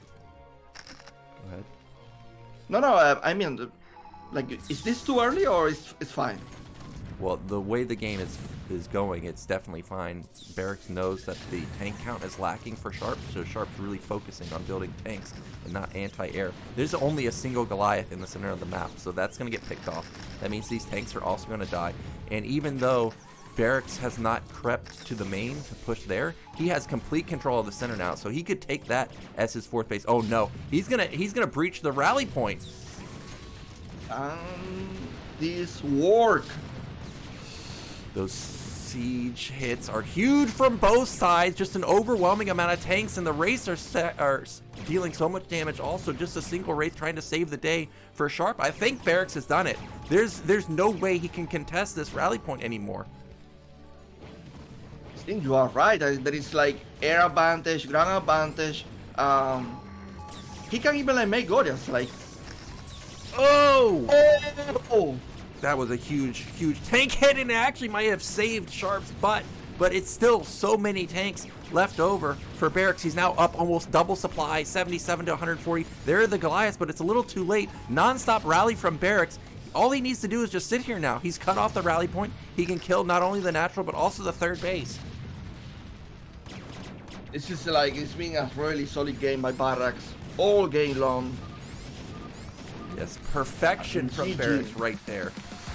ahead. No, I mean, like, is this too early or it's fine? Well, the way the game is going, it's definitely fine. Barracks knows that the tank count is lacking for Sharp, so Sharp's really focusing on building tanks and not anti-air. There's only a single Goliath in the center of the map, so that's going to get picked off. That means these tanks are also going to die. And even though Barracks has not crept to the main to push there, he has complete control of the center now, so he could take that as his 4th base. Oh no, he's gonna breach the rally point. This work. Those siege hits are huge from both sides. Just an overwhelming amount of tanks, and the Wraiths are dealing so much damage. Also, just a single Wraith trying to save the day for Sharp. I think Barracks has done it. There's no way he can contest this rally point anymore. I think you are right. There is like air advantage, ground advantage. He can even like make Goliaths like. Oh! Oh! That was a huge tank hit, and it actually might have saved Sharp's butt, but it's still so many tanks left over for Barracks. He's now up almost double supply, 77 to 140. There are the Goliaths, but it's a little too late. Non-stop rally from Barracks. All he needs to do is just sit here now. He's cut off the rally point. He can kill not only the natural, but also the 3rd base. It's just like, it's been a really solid game by Barracks all game long. Yes, perfection from Barracks right there.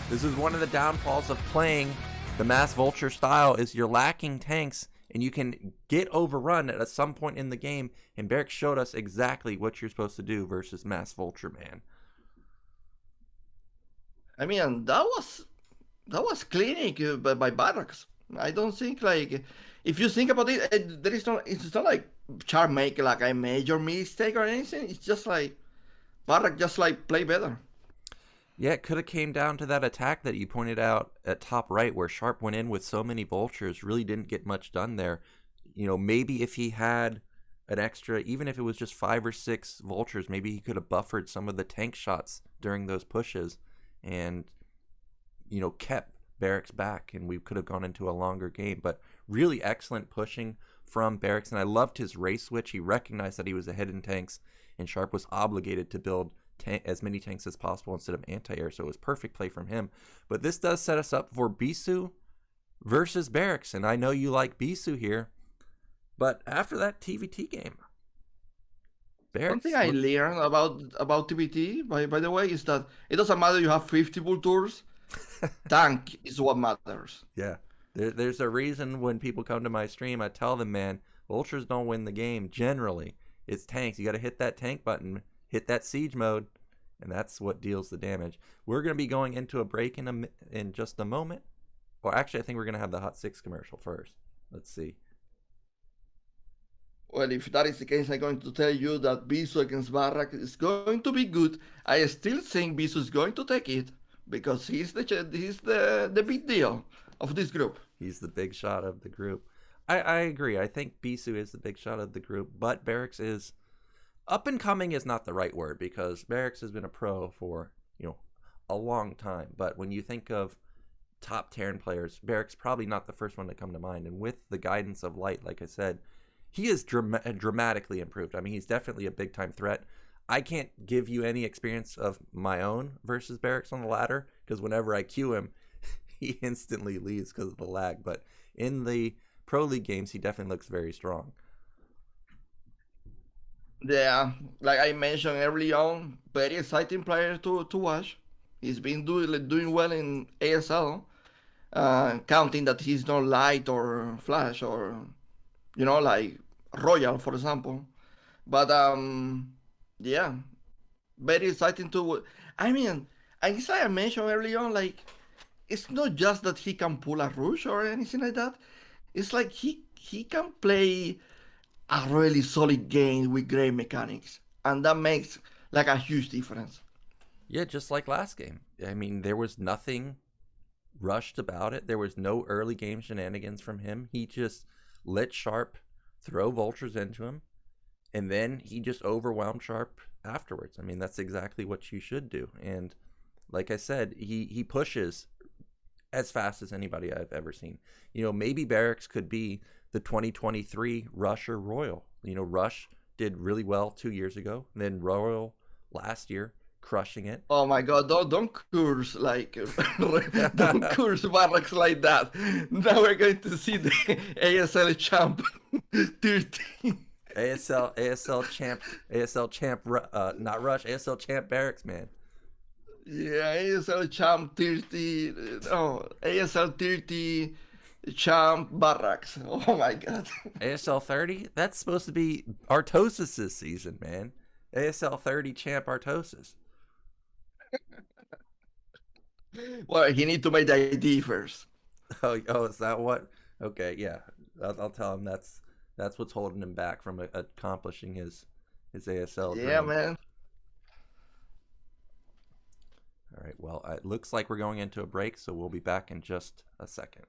This is one of the downfalls of playing the Mass Vulture style, is you're lacking tanks, and you can get overrun at some point in the game, and Barracks showed us exactly what you're supposed to do versus Mass Vulture, man. I mean, that was clinic by Barracks. I don't think, like, if you think about it, it's not like Char make like a major mistake or anything. It's just like Barracks just like play better. Yeah, it could have came down to that attack that you pointed out at top right, where Sharp went in with so many vultures, really didn't get much done there. You know, maybe if he had an extra, even if it was just 5 or 6 vultures, maybe he could have buffered some of the tank shots during those pushes and, you know, kept Barracks back, and we could have gone into a longer game. But really excellent pushing from Barracks, and I loved his race switch. He recognized that he was ahead in tanks, and Sharp was obligated to build as many tanks as possible instead of anti-air, so it was perfect play from him. But this does set us up for Bisu versus Barracks, and I know you like Bisu here, but after that TVT game, Barracks... One thing I learned about TVT, by the way, is that it doesn't matter you have 50 vultures, tank is what matters. Yeah, there's a reason when people come to my stream, I tell them, man, vultures don't win the game generally. It's tanks. You got to hit that tank button, hit that siege mode, and that's what deals the damage. We're going to be going into a break in just a moment. Well, actually, I think we're going to have the Hot 6 commercial first. Let's see. Well, if that is the case, I'm going to tell you that Bisu against Barracks is going to be good. I still think Bisu is going to take it because he's the big deal of this group. He's the big shot of the group. I agree. I think Bisu is the big shot of the group, but Barracks is... Up and coming is not the right word, because Barracks has been a pro for, you know, a long time. But when you think of top Terran players, Barracks probably not the first one to come to mind. And with the guidance of Light, like I said, he is dramatically improved. I mean, he's definitely a big time threat. I can't give you any experience of my own versus Barracks on the ladder, because whenever I queue him, he instantly leaves because of the lag. But in the Pro League games, he definitely looks very strong. Yeah, like I mentioned early on, very exciting player to watch. He's been doing well in ASL, counting that he's not light or flash or like Royal, for example. But yeah, very exciting to. I mean, as I mentioned early on, like it's not just that he can pull a rush or anything like that. It's like he can play a really solid game with great mechanics, and that makes like a huge difference. Yeah, just like last game. I mean, there was nothing rushed about it. There was no early game shenanigans from him. He just let Sharp throw vultures into him, and then he just overwhelmed Sharp afterwards. I mean, that's exactly what you should do. And like I said, he pushes as fast as anybody I've ever seen. Maybe Barracks could be the 2023 Rush or Royal. Rush did really well 2 years ago, and then Royal last year, crushing it. Oh my God! Don't curse like don't curse Barracks like that. Now we're going to see the ASL champ 13. ASL champ, not Rush, ASL champ Barracks, man. Yeah, ASL champ 30. No, ASL 30 champ Barracks. Oh my God. ASL 30? That's supposed to be Artosis this season, man. ASL 30 champ Artosis. Well, he need to make the ID first. Oh, is that what? Okay, yeah. I'll tell him that's what's holding him back from accomplishing his ASL dream. Yeah, man. All right, well, it looks like we're going into a break, so we'll be back in just a second.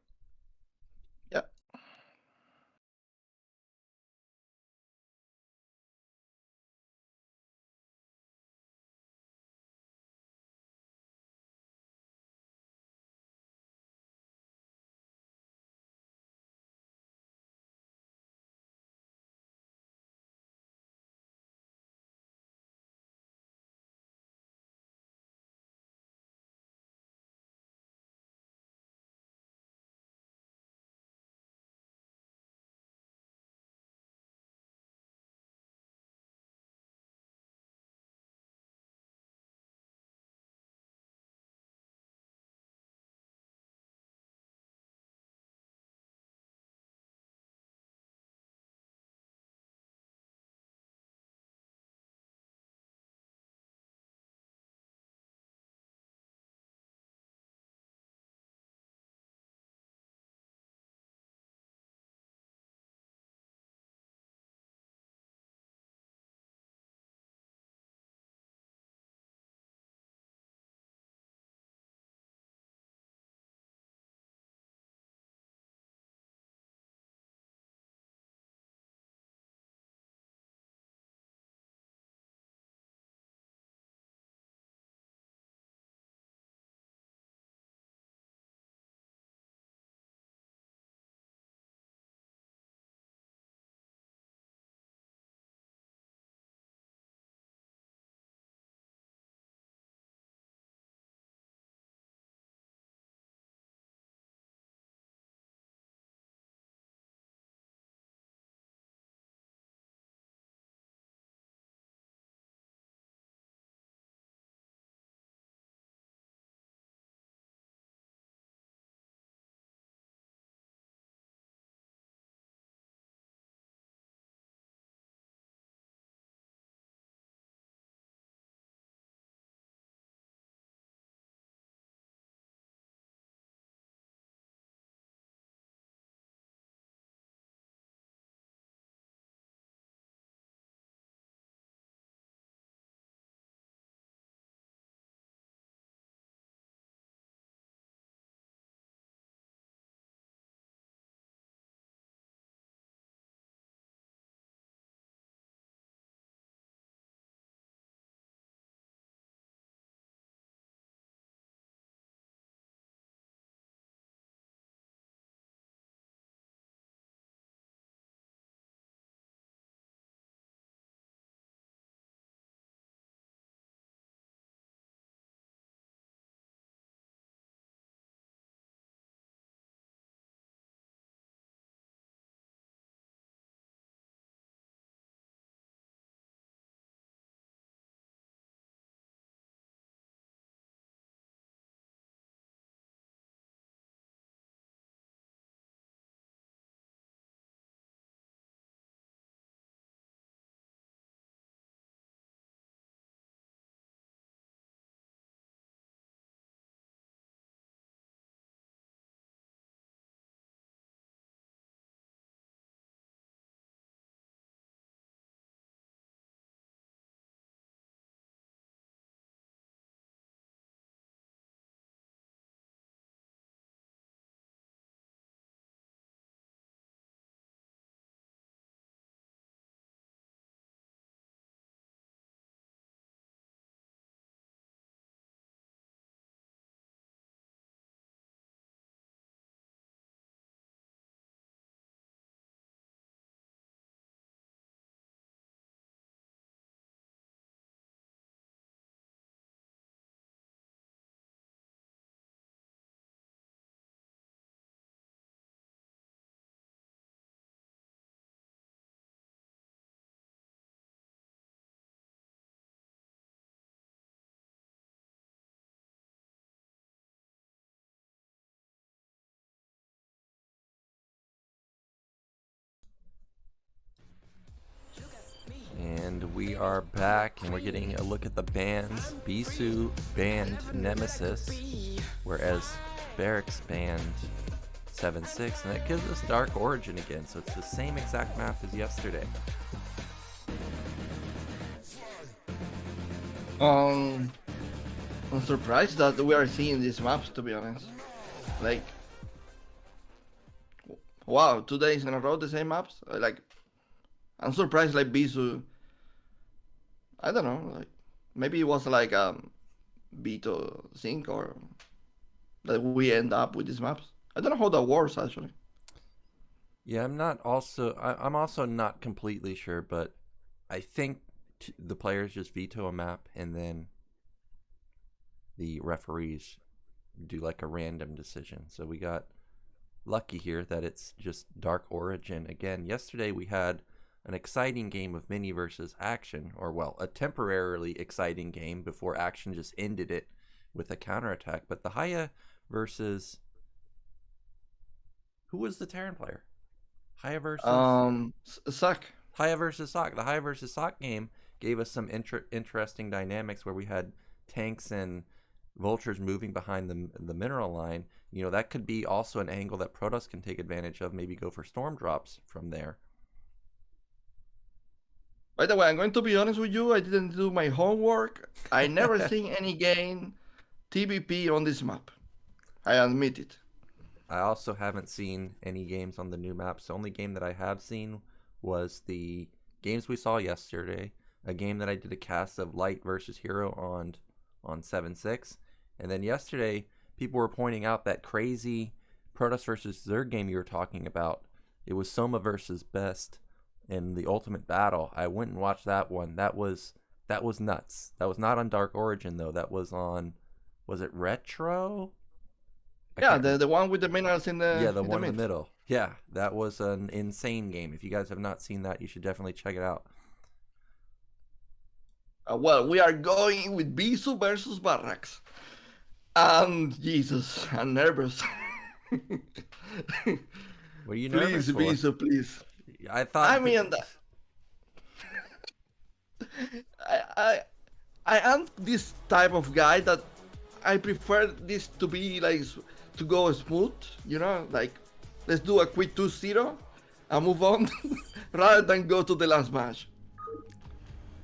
are back and we're getting a look at the bans. Bisu banned Nemesis, whereas Barracks banned 7-6, and that gives us Dark Origin again, so it's the same exact map as yesterday. I'm surprised that we are seeing these maps, to be honest. Like, wow, 2 days in a row the same maps. Like, I'm surprised. Like Bisu, I don't know. Like, maybe it was like Vito sync or that we end up with these maps. I don't know how that works actually. Yeah, I'm also not completely sure, but I think the players just veto a map and then the referees do like a random decision. So we got lucky here that it's just Dark Origin again. Yesterday we had an exciting game of Mini versus Action, or well, a temporarily exciting game before Action just ended it with a counterattack. But the Haya versus, who was the Terran player? Haya versus Suck. Haya versus Sock. The Haya versus Sock game gave us some interesting dynamics where we had tanks and vultures moving behind the mineral line. You know, that could be also an angle that Protoss can take advantage of, maybe go for storm drops from there. By the way, I'm going to be honest with you, I didn't do my homework. I never seen any game TVP on this map. I admit it. I also haven't seen any games on the new maps. The only game that I have seen was the games we saw yesterday. A game that I did a cast of Light versus Hero on 7-6. And then yesterday, people were pointing out that crazy Protoss versus Zerg game you were talking about. It was Soma versus Best in the Ultimate Battle. I went and watched that one. That was nuts. That was not on Dark Origin though. That was on, was it Retro? Yeah, the one with the minerals in the one in the middle. Yeah, that was an insane game. If you guys have not seen that, you should definitely check it out. Well, we are going with Bisu versus Barracks. And Jesus, I'm nervous. What are you nervous for? Please, Bisu, please. I mean, I am this type of guy that I prefer this to be like, to go smooth, you know, like let's do a quick 2-0 and move on rather than go to the last match.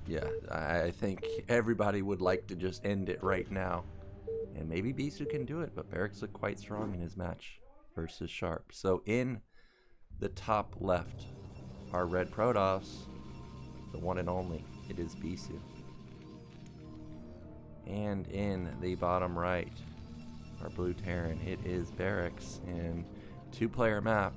Yeah, I think everybody would like to just end it right now. And maybe Bisu can do it, but Barracks looked quite strong in his match versus Sharp. So in the top left, our red Protoss, the one and only, it is Bisu. And in the bottom right, our blue Terran, it is Barracks. And 2-player map.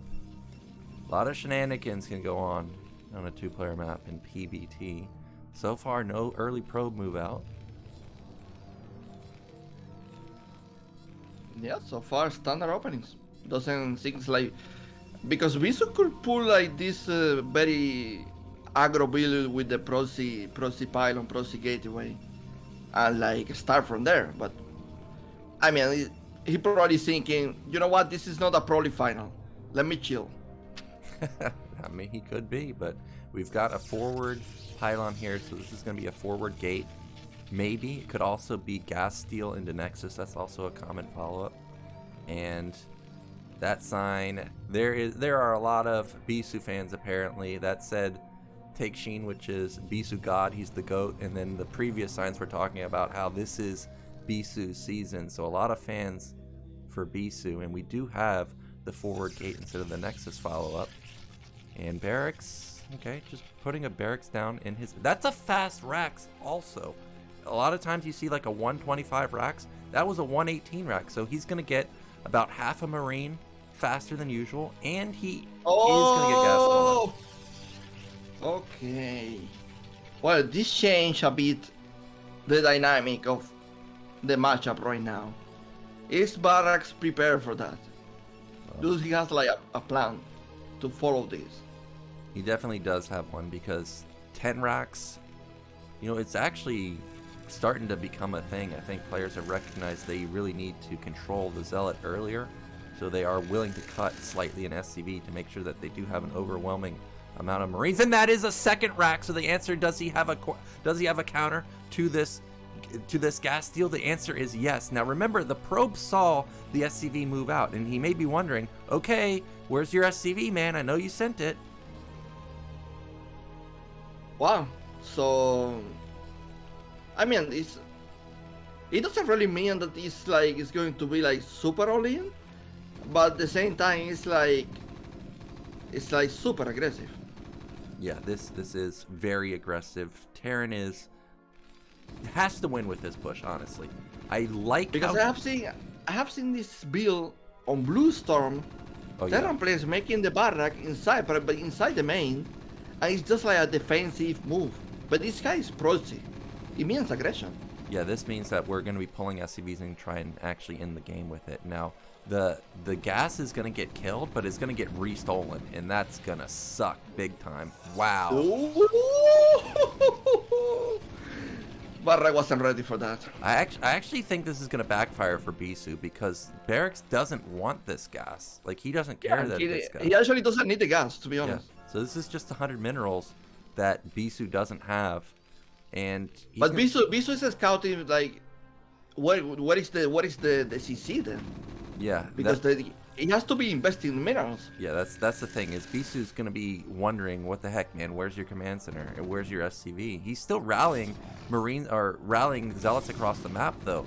A lot of shenanigans can go on a 2-player map in PBT. So far, no early probe move out. Yeah, so far standard openings. Doesn't seem like, because Bisu could pull like this very aggro build with the Proxy pylon, Proxy gateway, and like start from there. But I mean, he probably thinking, you know what, this is not a Proli final. Let me chill. I mean, he could be, but we've got a forward pylon here, so this is going to be a forward gate. Maybe it could also be gas steel into Nexus. That's also a common follow-up. And that sign, there are a lot of Bisu fans apparently that said take Sheen, which is Bisu God, he's the GOAT, and then the previous signs were talking about how this is Bisu's season. So a lot of fans for Bisu, and we do have the forward gate instead of the Nexus follow-up. And Barracks, okay, just putting a Barracks down in his, that's a fast Rax also. A lot of times you see like a 125 Rax. That was a 118 Rax, so he's gonna get about half a Marine faster than usual, and he is gonna get gas stolen. Okay. Well, this changed a bit the dynamic of the matchup right now. Is Barracks prepared for that? Does he have like a plan to follow this? He definitely does have one, because 10 Racks, you know, it's actually starting to become a thing. I think players have recognized they really need to control the Zealot earlier, so they are willing to cut slightly in SCV to make sure that they do have an overwhelming amount of Marines, and that is a second rack. So the answer, does he have a counter to this gas steal? The answer is yes. Now remember, the probe saw the SCV move out, and he may be wondering, okay, where's your SCV, man? I know you sent it. Wow. So, I mean, it doesn't really mean that it's going to be like super all in, but at the same time, it's like super aggressive. Yeah, this is very aggressive. Terran has to win with this push, honestly. I like because I have seen this build on Blue Storm. Terran players making the barrack inside, but inside the main, and it's just like a defensive move. But this guy is Proxy. It means aggression. Yeah, this means that we're going to be pulling SCVs and try and actually end the game with it. Now, the gas is going to get killed, but it's going to get restolen, and that's going to suck big time. Wow. But I wasn't ready for that. I actually think this is going to backfire for Bisu, because Barracks doesn't want this gas. Like, he doesn't care that this gas. He actually doesn't need the gas, to be honest. Yeah. So this is just 100 minerals that Bisu doesn't have. And but Bisu is scouting like what is the CC then? Yeah, because he has to be investing in minerals. Yeah, that's the thing, is Bisu's gonna be wondering, what the heck, man? Where's your command center and where's your SCV? He's still rallying rallying zealots across the map though.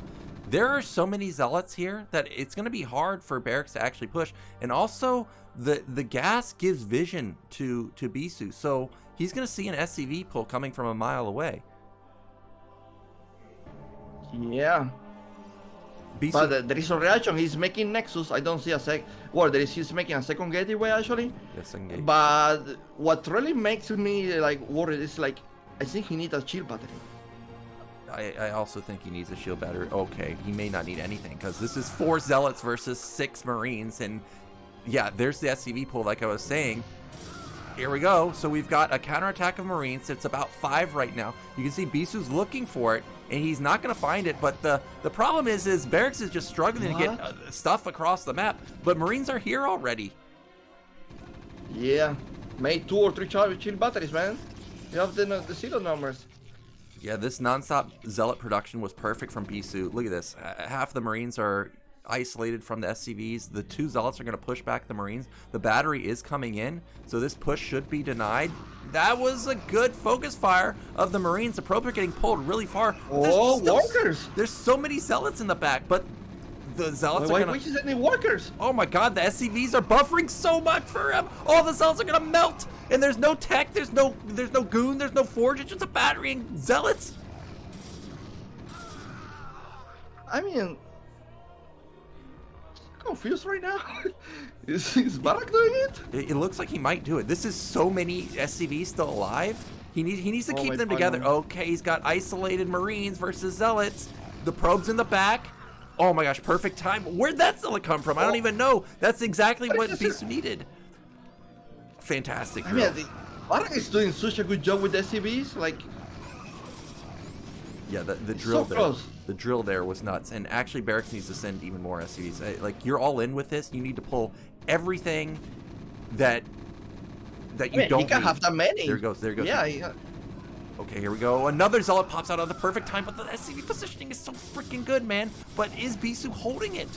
There are so many zealots here that it's gonna be hard for Barracks to actually push, and also the gas gives vision to Bisu, so he's gonna see an SCV pull coming from a mile away. Yeah. Bisu, but there is a reaction. He's making Nexus. I don't see a he's making a second gateway actually. Yes, gateway. But what really makes me like worried is like, I think he needs a shield battery. I also think he needs a shield battery. Okay, he may not need anything, because this is 4 zealots versus 6 Marines, and yeah, there's the SCV pull like I was saying. Here we go. So we've got a counterattack of Marines. It's about 5 right now. You can see Bisu's looking for it, and he's not going to find it. But the problem is Barracks is just struggling to get stuff across the map. But Marines are here already. Yeah. Made 2 or 3 shield batteries, man. You have the serial numbers. Yeah, this non-stop zealot production was perfect from Bisu. Look at this. Half the Marines are isolated from the SCVs. The 2 zealots are going to push back the Marines. The battery is coming in, so this push should be denied. That was a good focus fire of the Marines. The probes are getting pulled really far. Oh, workers! There's so many zealots in the back, but the zealots are Why is any workers? Oh my god, the SCVs are buffering so much for him. All the zealots are gonna melt, and there's no tech, there's no goon, there's no forge. It's just a battery and zealots. I mean, confused right now. Is Barrack doing it? It looks like he might do it. This is so many SCVs still alive. He needs to keep them together. Okay, he's got isolated Marines versus zealots. The probe's in the back. Oh my gosh, perfect time. Where'd that zealot come from? I don't even know. That's exactly what Bisu needed. Fantastic drill. I mean, Barrack is doing such a good job with SCVs. Like, yeah, the drill so there. Close. The drill there was nuts, and actually Barracks needs to send even more SCVs. Like, you're all in with this. You need to pull everything that you don't. He can't have that many. There goes. Yeah. Okay, here we go. Another zealot pops out at the perfect time, but the SCV positioning is so freaking good, man. But is Bisu holding it?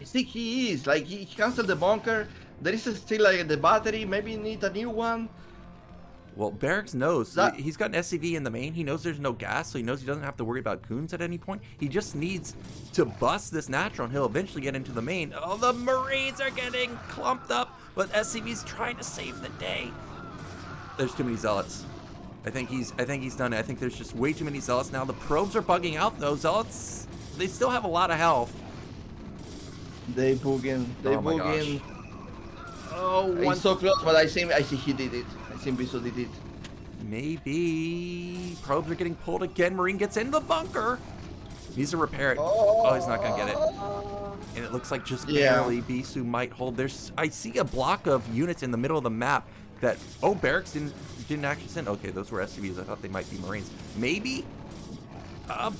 I think he is. Like, he canceled the bunker. There is still like the battery. Maybe need a new one. Well, Barracks knows. He's got an SCV in the main. He knows there's no gas, so he knows he doesn't have to worry about goons at any point. He just needs to bust this natural, and he'll eventually get into the main. Oh, the Marines are getting clumped up, but SCV's trying to save the day. There's too many zealots. I think he's done it. I think there's just way too many zealots now. The probes are bugging out though. Zealots, they still have a lot of health. They bugging. My gosh. Oh, he's so close, but I think he did it. I think Bisu did it. Maybe. Probes are getting pulled again. Marine gets in the bunker. Needs to repair it. Oh, he's not gonna get it. And it looks like just barely Bisu might hold. I see a block of units in the middle of the map that, oh, Barracks didn't actually send. Okay, those were SCVs. I thought they might be Marines. Maybe.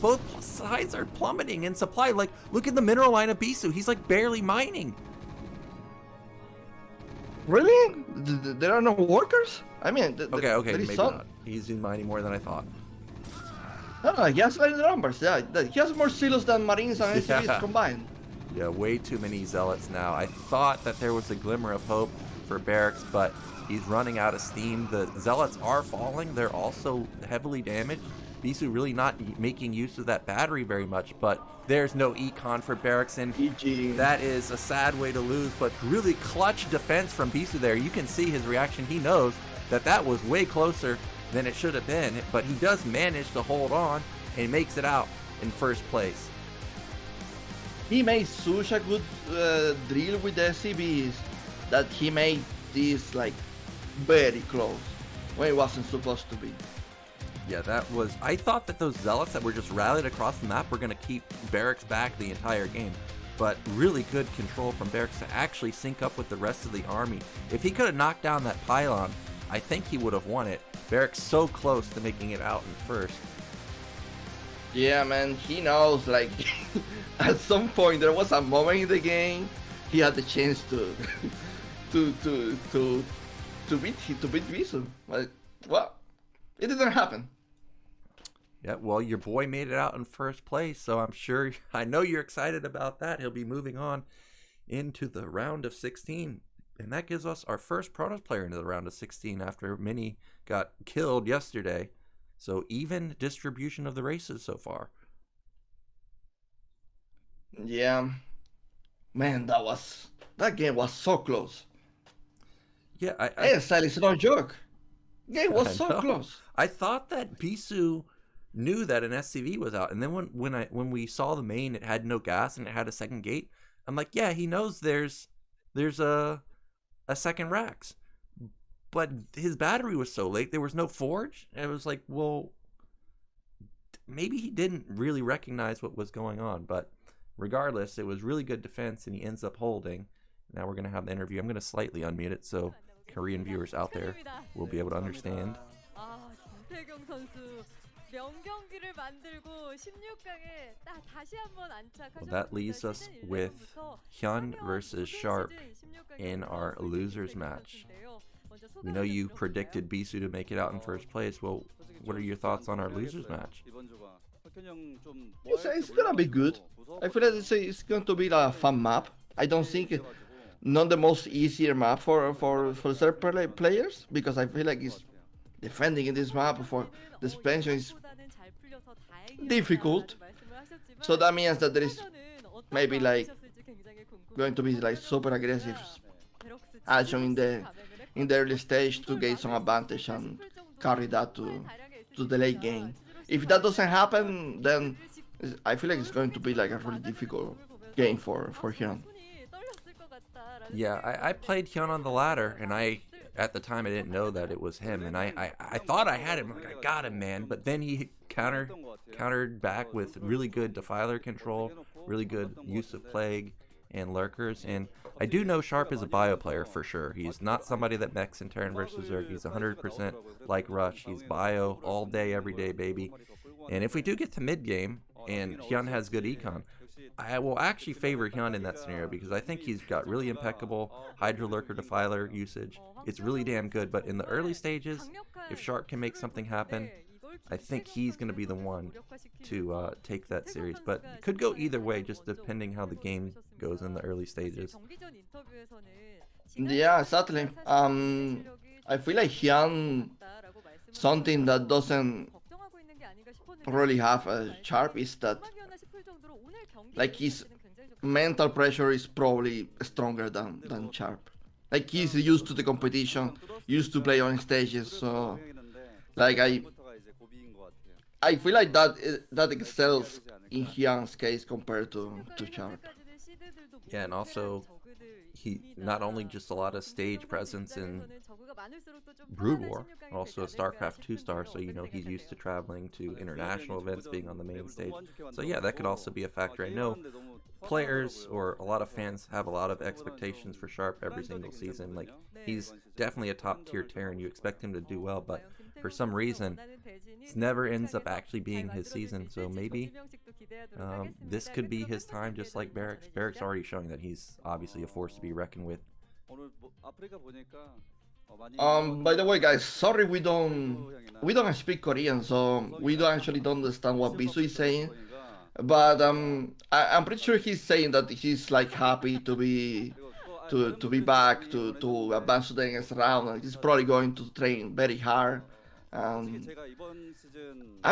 Both sides are plummeting in supply. Like, look at the mineral line of Bisu. He's like barely mining. Really? There are no workers? I mean, Okay, there is maybe some. not. He's in mining more than I thought. No, he has like the numbers. Yeah, he has more silos than Marines and SCVs Yeah. combined. Yeah, way too many zealots now. I thought that there was a glimmer of hope for Barracks, but he's running out of steam. The zealots are falling. They're also heavily damaged. Bisu really not making use of that battery very much, but there's no econ for Barracks, and EG. that is a sad way to lose, but really clutch defense from Bisu there. You can see his reaction. He knows that that was way closer than it should have been, but he does manage to hold on and makes it out in first place. He made such a good drill with the SCVs that he made this like very close when it wasn't supposed to be. Yeah, that was... I thought that those zealots that were just rallied across the map were going to keep Barracks back the entire game. But really good control from Barracks to actually sync up with the rest of the army. If he could have knocked down that pylon, I think he would have won it. Barracks so close to making it out in first. Yeah, man, he knows, like, at some point there was a moment in the game he had the chance to beat Bisu. But, well, it didn't happen. Yeah, well, your boy made it out in first place, so I'm sure, I know you're excited about that. He'll be moving on into the round of 16. And that gives us our first Protoss player into the round of 16 after many got killed yesterday. So even distribution of the races so far. Yeah. Man, that game was so close. Yeah, ASL is no joke. Game was so close. I thought that Bisu knew that an SCV was out, and then when we saw the main, it had no gas and it had a second gate. I'm like, yeah, he knows there's a second Rax, but his battery was so late. There was no forge, and it was like, well, maybe he didn't really recognize what was going on. But regardless, it was really good defense, and he ends up holding. Now we're gonna have the interview. I'm gonna slightly unmute it so Korean viewers out there will be able to understand. Well, that leaves us with Hyun versus Sharp in our losers match. We know you predicted Bisu to make it out in first place. Well, what are your thoughts on our losers match? It's gonna be good. I feel like it's going to be a fun map. I don't think not the most easier map for third players, because I feel like it's defending in this map for the expansion is difficult. So that means that there is maybe like going to be like super aggressive action in the early stage to get some advantage and carry that to the late game. If that doesn't happen, then I feel like it's going to be like a really difficult game for Hyun. Yeah, I played Hyun on the ladder, and at the time I didn't know that it was him, and I thought I had him. Like, I got him, man. But then he countered back with really good defiler control, really good use of plague and lurkers. And I do know Sharp is a bio player for sure. He's not somebody that mechs in turn versus Zerg. He's 100% like Rush. He's bio all day, every day, baby. And if we do get to mid game and Hyun has good econ, I will actually favor Hyun in that scenario, because I think he's got really impeccable Hydra Lurker Defiler usage. It's really damn good, but in the early stages, if Sharp can make something happen, I think he's going to be the one to take that series. But it could go either way, just depending how the game goes in the early stages. Yeah, exactly. I feel like Hyun, something that doesn't really have a Sharp is that like his mental pressure is probably stronger than Sharp. Like he's used to the competition, used to play on stages, so like I feel like that excels in Hyun's case compared to Sharp. Yeah, and also he not only just a lot of stage presence in Brood War, also a StarCraft 2-star, so you know he's used to traveling to international events, being on the main stage. So yeah, that could also be a factor. I know players or a lot of fans have a lot of expectations for Sharp every single season. Like, he's definitely a top tier Terran. You expect him to do well, but for some reason it never ends up actually being his season. So maybe this could be his time, just like Barracks. Barracks already showing that he's obviously a force to be reckoned with. By the way, guys, sorry we don't speak Korean, so we don't actually understand what Bisu is saying. But I'm pretty sure he's saying that he's like happy to be back to advance to the next round, and he's probably going to train very hard. I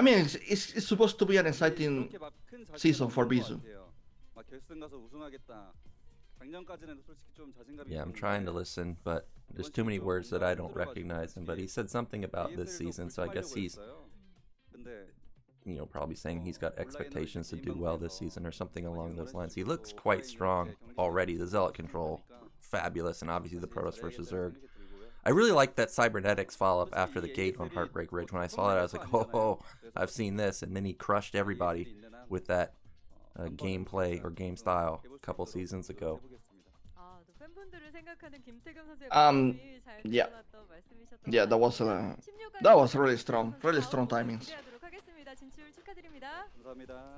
mean, it's supposed to be an exciting season for Bisu. Yeah, I'm trying to listen, but there's too many words that I don't recognize him. But he said something about this season, so I guess he's, you know, probably saying he's got expectations to do well this season or something along those lines. He looks quite strong already. The Zealot control, fabulous, and obviously the Preuss versus Zerg. I really like that cybernetics follow-up after the gate on Heartbreak Ridge. When I saw that, I was like, oh, I've seen this. And then he crushed everybody with that gameplay or game style a couple seasons ago. Yeah, that was really strong timings.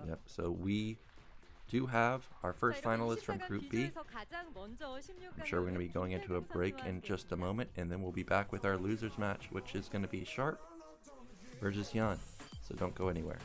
Yep, so we do have our first finalist from Group B. I'm sure we're going to be going into a break in just a moment, and then we'll be back with our losers match, which is going to be Sharp versus Hyun. So don't go anywhere.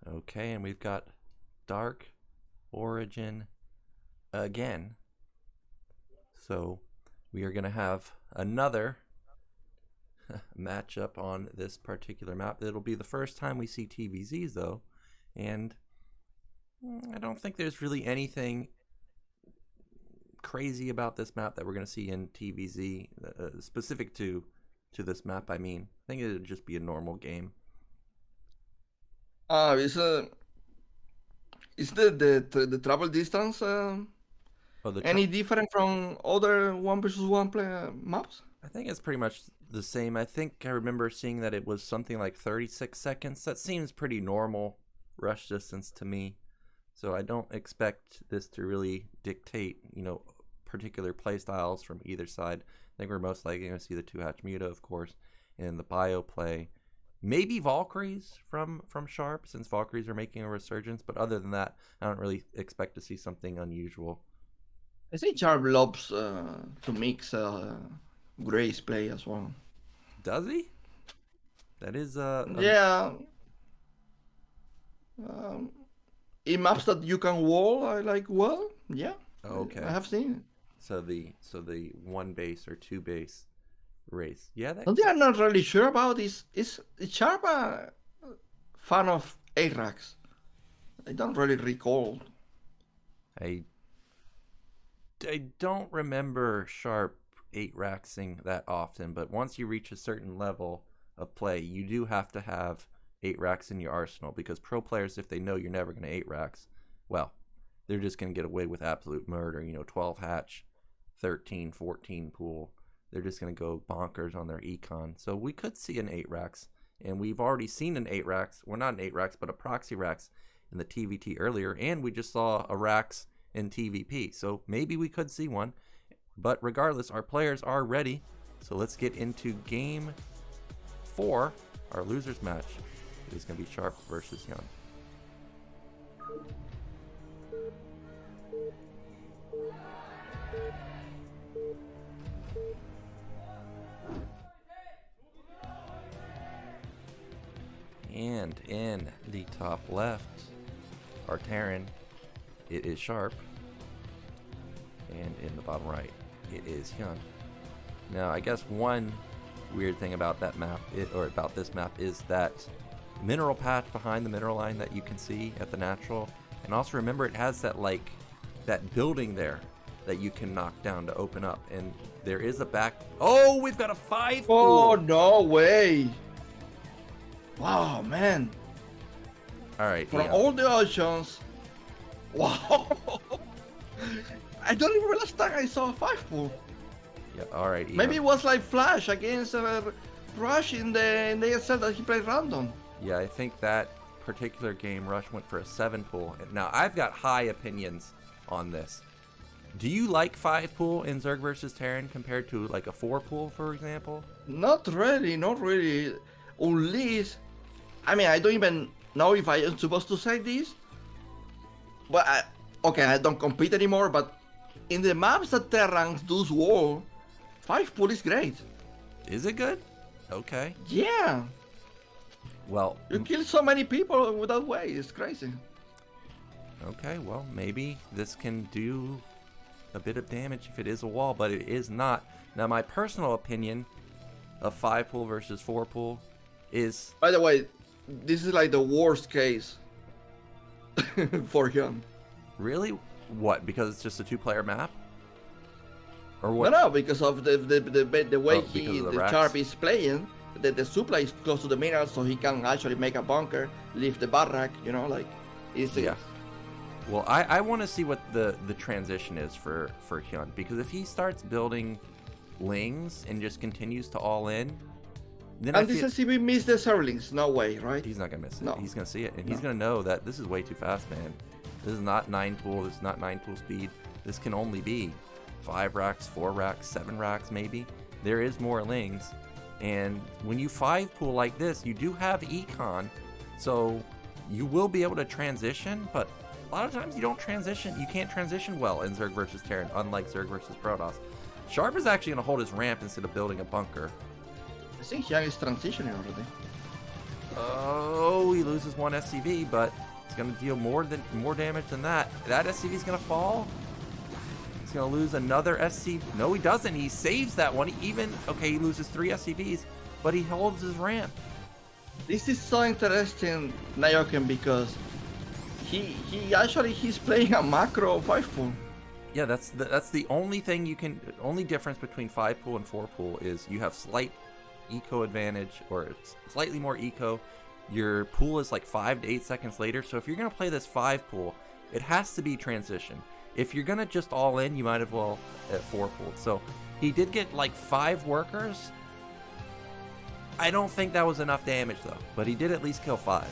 Okay, and we've got Dark Origin again. So we are going to have another matchup on this particular map. It'll be the first time we see TVZs though, and I don't think there's really anything crazy about this map that we're going to see in TVZ specific to this map. I mean, I think it would just be a normal game. Is the travel distance any different from other 1 versus 1 maps? I think it's pretty much the same. I think I remember seeing that it was something like 36 seconds. That seems pretty normal rush distance to me. So I don't expect this to really dictate, particular play styles from either side. I think we're most likely going to see the 2-hatch Muta, of course, in the bio play. Maybe Valkyries from Sharp, since Valkyries are making a resurgence. But other than that, I don't really expect to see something unusual. I think Sharp loves to mix Grace play as well. Does he? That is yeah. In maps that you can wall, I like yeah. Okay. I have seen it. So the 1 base or 2 base race. Yeah. Something I'm not really sure about is Sharp a fan of A-Racks? I don't really recall. I don't remember Sharp 8-racksing that often, but once you reach a certain level of play, you do have to have 8-racks in your arsenal, because pro players, if they know you're never going to 8-racks, well, they're just going to get away with absolute murder. 12 hatch, 13, 14 pool. They're just going to go bonkers on their econ. So we could see an 8-racks, and we've already seen an 8-racks. Well, not an 8-racks, but a proxy racks in the TVT earlier, and we just saw a racks in TVP. So maybe we could see one. But regardless, our players are ready. So let's get into game 4, our losers match. It is going to be Sharp versus Hyun. And in the top left, our Terran, it is Sharp. And in the bottom right, it is Hyun. Now, I guess one weird thing about that map, about this map, is that mineral patch behind the mineral line that you can see at the natural. And also remember, it has that that building there that you can knock down to open up. And there is a back. Oh, we've got a 5 pool. Oh, no way. Wow, man. All right. From all the options. Wow. I don't even last time I saw a 5 pool. Yeah, all right. Maybe it was like Flash against Rush in the ASL that he played random. Yeah, I think that particular game, Rush went for a 7 pool. Now, I've got high opinions on this. Do you like 5 pool in Zerg versus Terran compared to like a 4 pool, for example? Not really. Unless, I mean, I don't even know if I am supposed to say this. But I don't compete anymore, but in the maps that Terrans does wall, 5 pool is great. Is it good? Okay. Yeah. Well, you kill so many people with that way. It's crazy. Okay, well, maybe this can do a bit of damage if it is a wall, but it is not. Now, my personal opinion of 5 pool versus 4 pool is... By the way, this is like the worst case for him. Really? What? Because it's just a 2-player map? Or what? No, because of the way the Sharp is playing. The supply is close to the mineral, so he can actually make a bunker, leave the barrack, easy. Yeah. Well, I want to see what the transition is for Hyun, because if he starts building Lings and just continues to all in, then and this SCV missed the Zerlings, no way, right? He's not gonna miss it. No. He's gonna see it, and he's gonna know that this is way too fast, man. This is not 9 pool. This is not 9 pool speed. This can only be 5 racks, 4 racks, 7 racks, maybe. There is more Lings, and when you 5 pool like this, you do have econ, so you will be able to transition, but a lot of times you don't transition. You can't transition well in Zerg versus Terran, unlike Zerg versus Protoss. Sharp is actually going to hold his ramp instead of building a bunker. I think Hyun is transitioning already. Oh, he loses 1 SCV, but it's going to deal more damage than that. That SCV is going to fall. He's going to lose another SCV. No, he doesn't. He saves that one. He loses 3 SCVs, but he holds his ramp. This is so interesting, Nyoken, because he's playing a macro 5 pool. Yeah, that's the only thing only difference between 5 pool and 4 pool is you have slight eco advantage, or it's slightly more eco. Your pool is like 5 to 8 seconds later, so if you're going to play this 5 pool, it has to be transition. If you're going to just all in, you might as well at 4 pool. So he did get like 5 workers. I don't think that was enough damage though, but he did at least kill 5.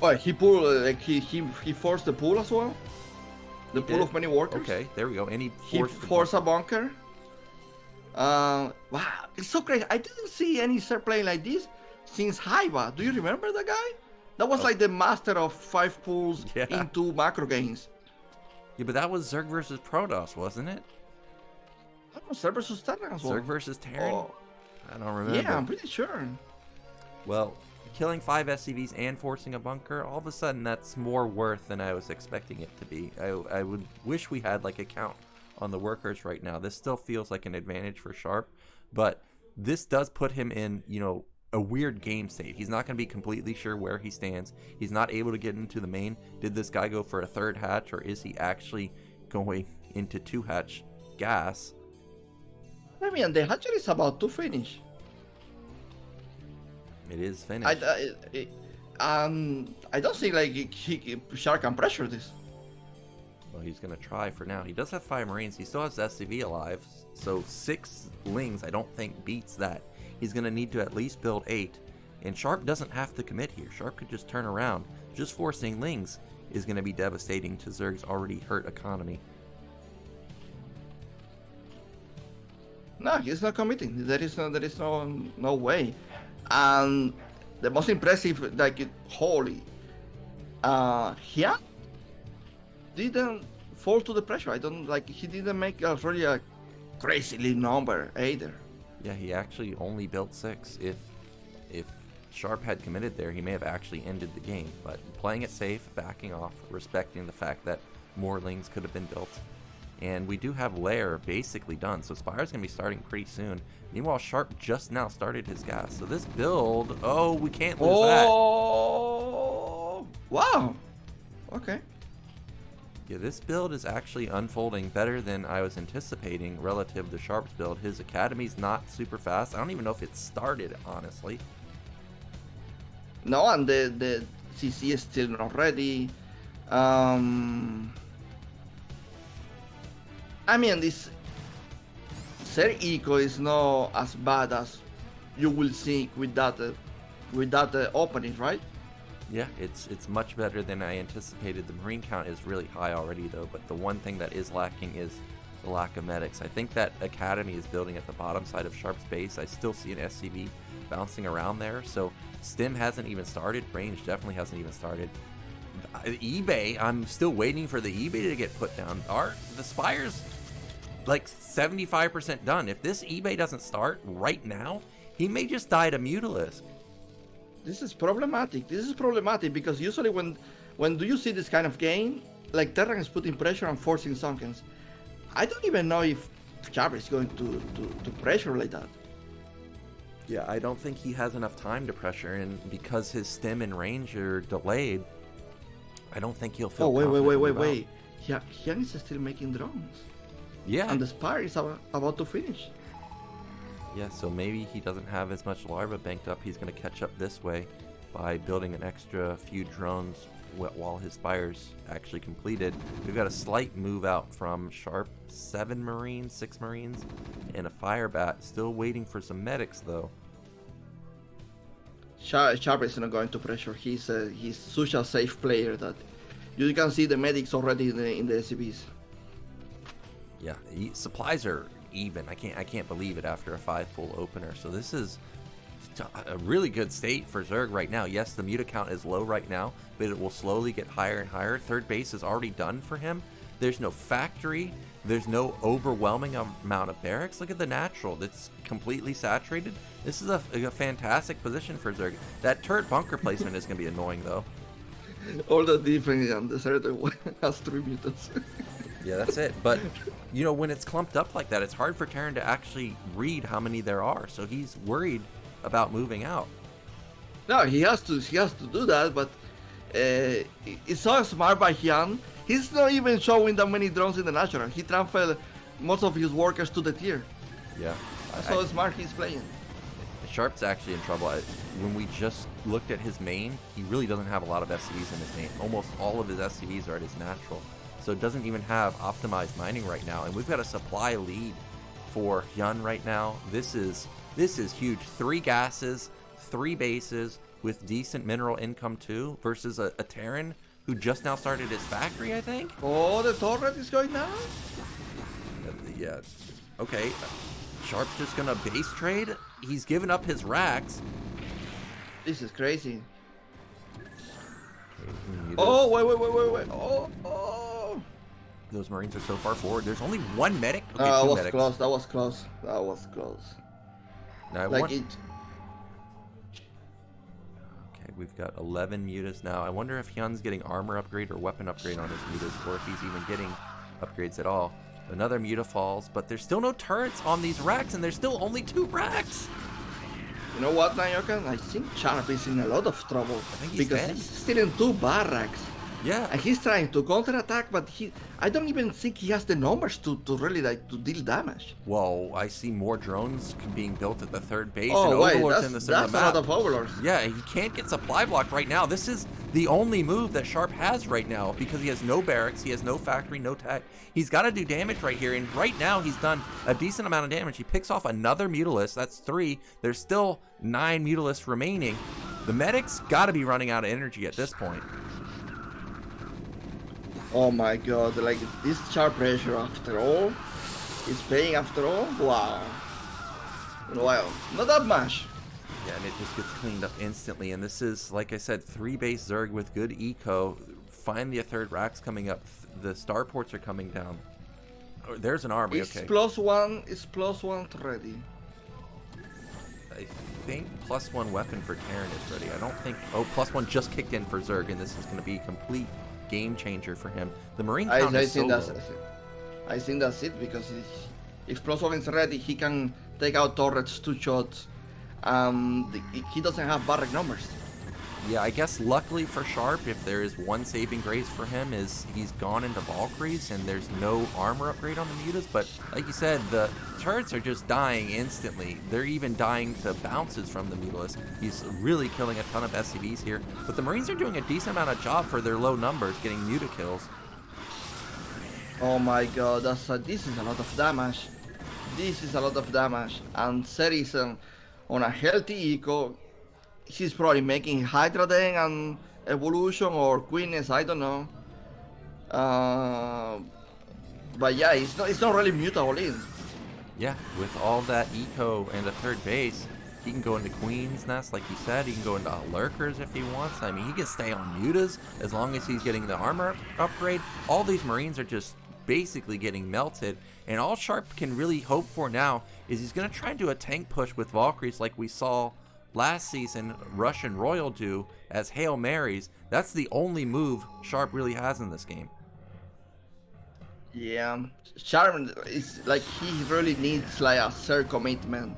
Oh, he pulled like he forced the pull as well. The pull of many workers. Okay, there we go. And he forced a bunker. Wow, it's so crazy. I didn't see any Zerg playing like this since Haiba. Do you remember that guy? That was like the master of 5 pulls into macro games. Yeah, but that was Zerg versus Protoss, wasn't it? That was Zerg versus Terran as well. Zerg versus Terran? Oh. I don't remember. Yeah, I'm pretty sure. Well, killing 5 SCVs and forcing a bunker, all of a sudden that's more worth than I was expecting it to be. I would wish we had like a count on the workers right now. This still feels like an advantage for Sharp, but this does put him in, you know, a weird game state. He's not going to be completely sure where he stands. He's not able to get into the main. Did this guy go for a 3rd hatch, or is he actually going into 2 hatch gas? I mean, the hatchery is about to finish. It is finished. I don't think like Shark can pressure this. Well, he's going to try for now. He does have 5 Marines. He still has SCV alive. So 6 Lings I don't think beats that. He's going to need to at least build 8. And Sharp doesn't have to commit here. Sharp could just turn around. Just forcing Lings is going to be devastating to Zerg's already hurt economy. No, he's not committing. There is no way. And the most impressive, like, holy, Hyun didn't fall to the pressure. He didn't make really a crazily number either. Yeah, he actually only built 6. If Sharp had committed there, he may have actually ended the game. But playing it safe, backing off, respecting the fact that more Lings could have been built. And we do have Lair basically done, so Spire's going to be starting pretty soon. Meanwhile, Sharp just now started his gas. So this build, oh, we can't lose that. Oh, wow. Okay. Yeah, this build is actually unfolding better than I was anticipating relative to Sharp's build. His academy's not super fast. I don't even know if it started, honestly. No, and the CC is still not ready. I mean, this Zerg Eco is not as bad as you will think with that opening, right? Yeah, it's much better than I anticipated. The Marine count is really high already, though, but the one thing that is lacking is the lack of medics. I think that Academy is building at the bottom side of Sharp's base. I still see an SCV bouncing around there, so Stim hasn't even started. Range definitely hasn't even started. eBay, I'm still waiting for the eBay to get put down. The Spire's like 75% done. If this eBay doesn't start right now, he may just die to Mutalisk. This is problematic. This is problematic because usually when do you see this kind of game, like Terran is putting pressure and forcing Sunkens. I don't even know if Jabber is going to pressure like that. Yeah, I don't think he has enough time to pressure, and because his stim and range are delayed, I don't think he'll feel wait. Hyun is still making drones. Yeah. And the Spire is about to finish. Yeah, so maybe he doesn't have as much larva banked up. He's going to catch up this way by building an extra few drones while his Spire's actually completed. We've got a slight move out from Sharp. 7 Marines, 6 Marines, and a Fire Bat. Still waiting for some medics, though. Sharp is not going to pressure. He's such a safe player that you can see the medics already in the SCVs. Yeah, supplies are even. I can't believe it after a 5-pull opener. So this is a really good state for Zerg right now. Yes, the muta count is low right now, but it will slowly get higher and higher. 3rd base is already done for him. There's no factory. There's no overwhelming amount of barracks. Look at the natural. That's completely saturated. This is a fantastic position for Zerg. That turret bunker placement is going to be annoying, though. All the defense on the certain one has 3 mutants. Yeah, that's it. But, you know, when it's clumped up like that, it's hard for Terran to actually read how many there are. So he's worried about moving out. No, he has to do that, but it's so smart by Hyun. He's not even showing that many drones in the natural. He transferred most of his workers to the tier. Yeah. That's how smart he's playing. Sharp's actually in trouble. When we just looked at his main, he really doesn't have a lot of SCVs in his main. Almost all of his SCVs are at his natural. So it doesn't even have optimized mining right now. And we've got a supply lead for Hyun right now. This is huge. 3 gases, 3 bases, with decent mineral income too, versus a Terran who just now started his factory, I think. Oh, the turret is going down? Yeah. Okay. Sharp's just gonna base trade. He's given up his racks. This is crazy. Oh, wait. Oh. Those Marines are so far forward. There's only one medic. Okay, That two was medics. close. That was close. That was close. Now, Like it. Okay, we've got 11 mutas now. I wonder if Hyun's getting armor upgrade or weapon upgrade on his mutas, or if he's even getting upgrades at all. Another muta falls, but there's still no turrets on these racks, and there's still only 2 racks. You know what, Nyoken? I think Sharp is in a lot of trouble. I think he's because dead. he's still in 2 barracks. Yeah. And he's trying to counterattack, but I don't even think he has the numbers to really like to deal damage. Whoa, I see more drones being built at the 3rd base, Oh and wait, Overlord's in the center that's of the a map. lot of overlords. Yeah, he can't get supply blocked right now. This is the only move that Sharp has right now because he has no barracks, he has no factory, no tech. He's got to do damage right here, and right now he's done a decent amount of damage. He picks off another Mutalist. That's 3. There's still 9 Mutalists remaining. The medics got to be running out of energy at this point. Oh my god, like this Sharp pressure after all is paying after all? Wow. Well, not that much. Yeah, and it just gets cleaned up instantly. And this is, like I said, 3 base Zerg with good eco. Finally, a 3rd rack's coming up. The starports are coming down. Oh, there's an army. It's Okay. +1. It's +1 ready. I think +1 weapon for Terran is ready. I don't think. Oh, +1 just kicked in for Zerg, and this is going to be a complete game changer for him. The Marine count is so low. I think that's it because if +1 is ready, he can take out turrets 2 shots. He doesn't have barrack numbers. Yeah, I guess luckily for Sharp, if there is one saving grace for him, is he's gone into Valkyries and there's no armor upgrade on the mutas. But like you said, the turrets are just dying instantly. They're even dying to bounces from the Mutalists. He's really killing a ton of SCVs here. But the Marines are doing a decent amount of job for their low numbers, getting muta kills. Oh my god, this is a lot of damage. This is a lot of damage. And Ser is on a healthy eco. He's probably making Hydra then and Evolution or Queenness, I don't know. But yeah, it's not really mutable in. Yeah, with all that eco and a 3rd base, he can go into Queen's Nest, like you said. He can go into Lurkers if he wants. I mean, he can stay on mutas as long as he's getting the armor upgrade. All these Marines are just basically getting melted. And all Sharp can really hope for now is he's going to try and do a tank push with Valkyries like we saw last season Russian Royal do as Hail Marys. That's the only move Sharp really has in this game. Yeah, Sharp is like he really needs like a Ser commitment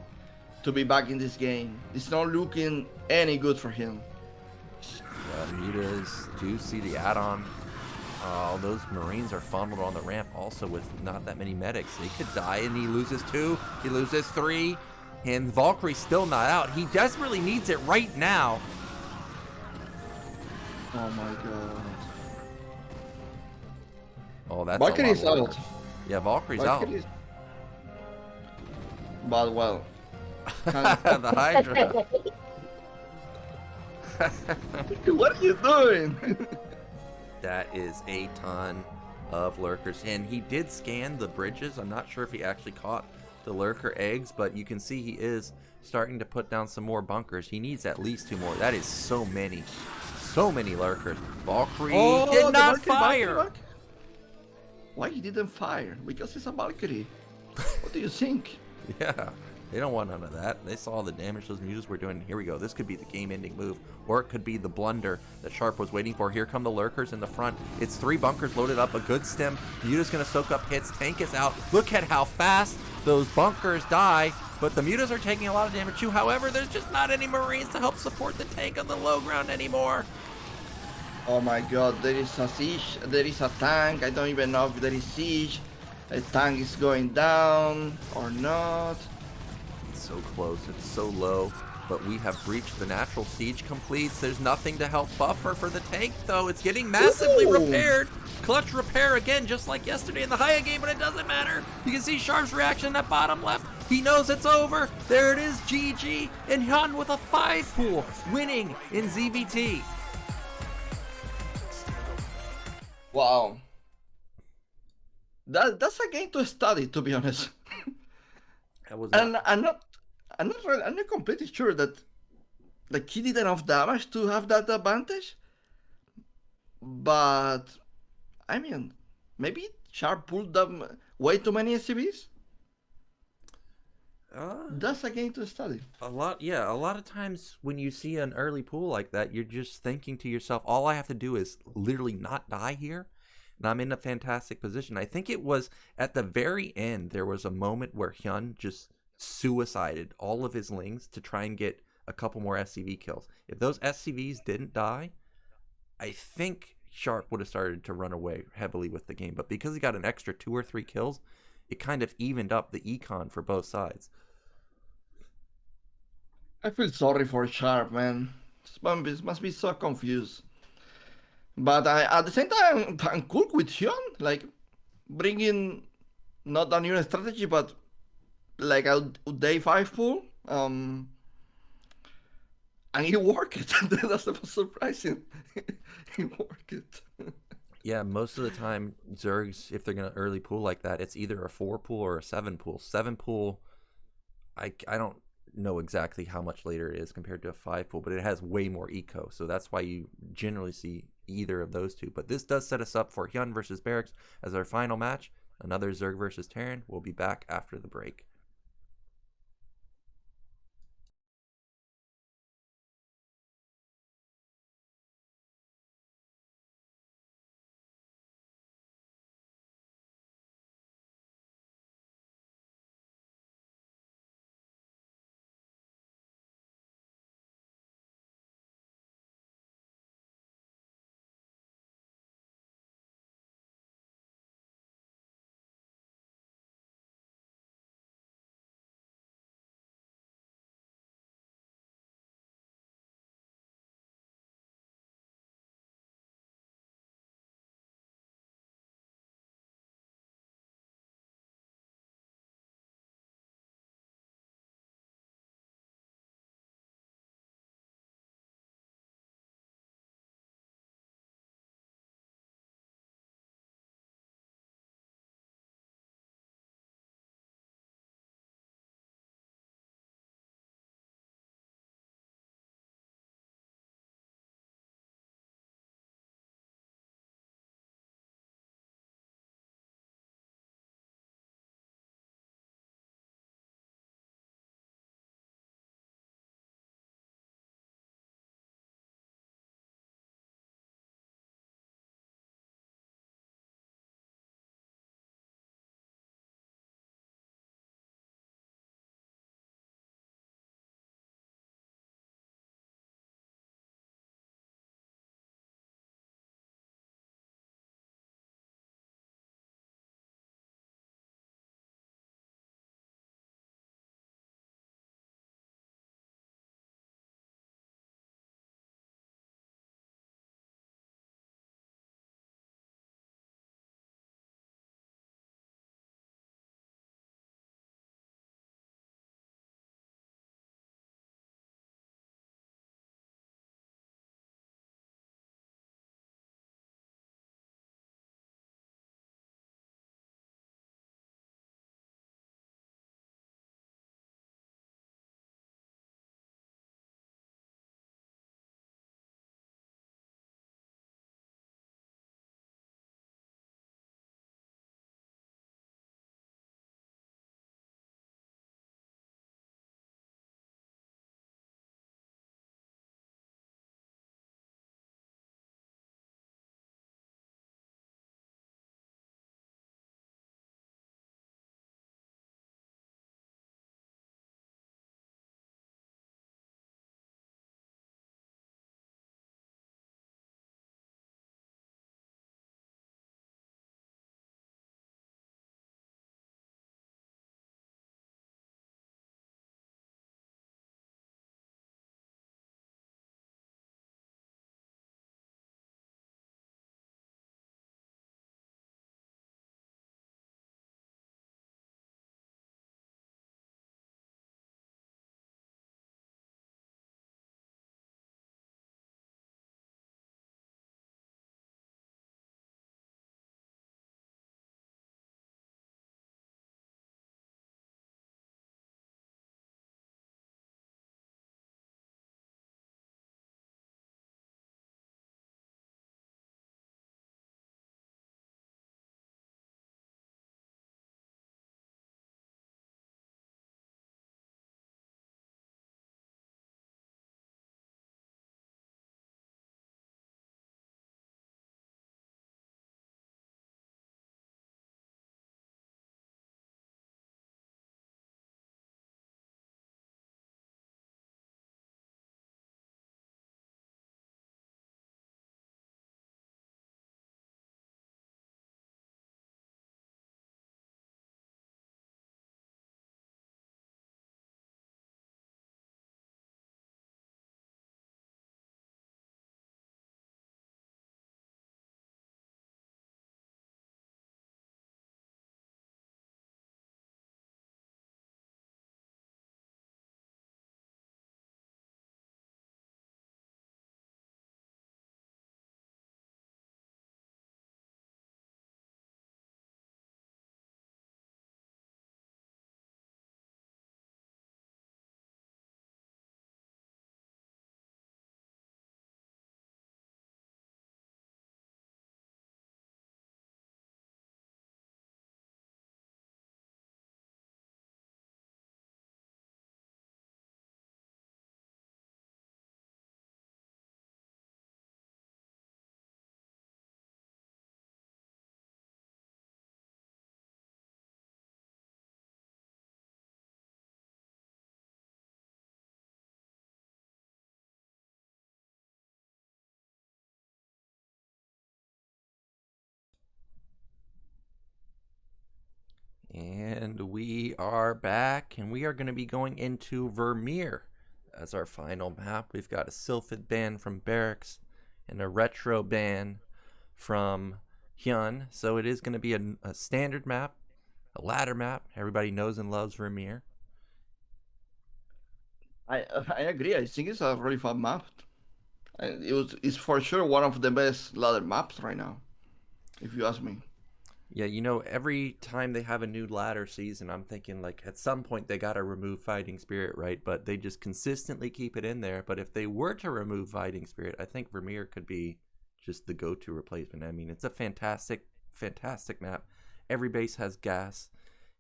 to be back in this game. It's not looking any good for him. Mutas do see the add-on. Those Marines are funneled on the ramp also with not that many medics. They could die, and he loses 2. He loses 3. And Valkyrie's still not out. He desperately needs it right now. Oh my god. Oh, that's Valkyrie's a lot more. out. Yeah, Valkyrie's out. But well. The Hydra. What are you doing? That is a ton of lurkers. And he did scan the bridges. I'm not sure if he actually caught the lurker eggs, but you can see he is starting to put down some more bunkers. He needs at least 2 more. That is so many lurkers. Valkyrie did not fire. Why he didn't fire? Because it's a Valkyrie. What do you think? Yeah, they don't want none of that. They saw the damage those mutas were doing. Here we go. This could be the game-ending move, or it could be the blunder that Sharp was waiting for. Here come the lurkers in the front. It's 3 bunkers loaded up, a good stem. Muta's gonna soak up hits. Tank is out. Look at how fast those bunkers die. But the mutas are taking a lot of damage too. However, there's just not any Marines to help support the tank on the low ground anymore. Oh my god, there is a siege, there is a tank. I don't even know if there is siege. A tank is going down or not. It's so close. It's so low. But we have breached the natural. Siege completes. There's nothing to help buffer for the tank, though. It's getting massively repaired. Clutch repair again, just like yesterday in the Haya game, but it doesn't matter. You can see Sharp's reaction in that bottom left. He knows it's over. There it is, GG. And Hyun with a 5-pool, winning in ZVT. Wow. That's a game to study, to be honest. And I'm not completely sure that like he did enough damage to have that advantage. But I mean, maybe Sharp pulled them way too many SCVs. That's a game to study. A lot of times when you see an early pool like that, you're just thinking to yourself, all I have to do is literally not die here, and I'm in a fantastic position. I think it was at the very end, there was a moment where Hyun just suicided all of his lings to try and get a couple more SCV kills. If those SCVs didn't die, I think Sharp would have started to run away heavily with the game. But because he got an extra 2 or 3 kills, it kind of evened up the econ for both sides. I feel sorry for Sharp, man. This must be so confused. But at the same time, I'm cool with Hyun, like bringing not a new strategy, but like a day 5 pool. And it worked. That's the most surprising. It worked. Yeah, most of the time, Zergs, if they're going to early pool like that, it's either a 4 pool or a 7 pool. 7 pool, I don't know exactly how much later it is compared to a 5 pool, but it has way more eco. So that's why you generally see either of those two. But this does set us up for Hyun versus Barracks as our final match. Another Zerg versus Terran. We'll be back after the break. We are back, and we are going to be going into Vermeer as our final map. We've got a Sylphid ban from Barracks and a Retro ban from Hyun. So it is going to be a standard map, a ladder map. Everybody knows and loves Vermeer. I agree. I think it's a really fun map. It's for sure one of the best ladder maps right now, if you ask me. Yeah, you know, every time they have a new ladder season, I'm thinking, like, at some point they got to remove Fighting Spirit, right? But they just consistently keep it in there. But if they were to remove Fighting Spirit, I think Vermeer could be just the go-to replacement. I mean, it's a fantastic, fantastic map. Every base has gas.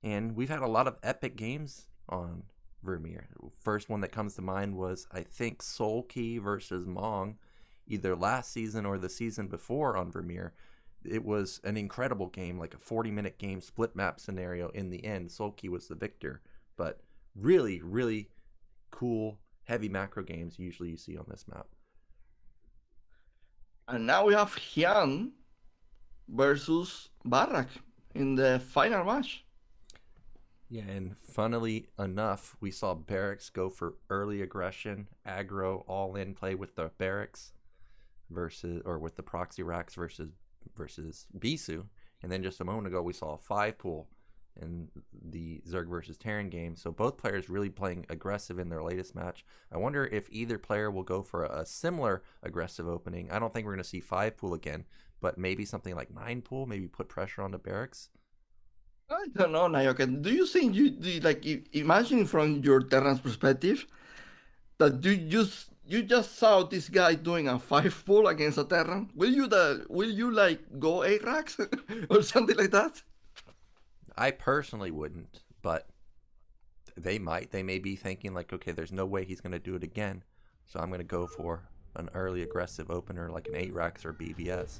And we've had a lot of epic games on Vermeer. First one that comes to mind was, I think, Soul Key versus Mong, either last season or the season before on Vermeer. It was an incredible game, like a 40-minute game, split map scenario. In the end, Sulky was the victor. But really, really cool, heavy macro games usually you see on this map. And now we have Hyun versus Barracks in the final match. Yeah, and funnily enough, we saw Barracks go for early aggression, aggro, all-in play with the Barracks with the Proxy racks versus Bisu, and then just a moment ago we saw a 5-pool in the Zerg versus Terran game. So both players really playing aggressive in their latest match. I wonder if either player will go for a similar aggressive opening. I don't think we're going to see 5-pool again, but maybe something like 9-pool, maybe put pressure on the Barracks. I don't know, Nyoken. Do you think imagine from your Terran's perspective that you just saw this guy doing a 5-pool against a Terran? Will you like go 8 racks or something like that? I personally wouldn't, but they might. They may be thinking like, okay, there's no way he's going to do it again, so I'm going to go for an early aggressive opener like an 8 racks or BBS.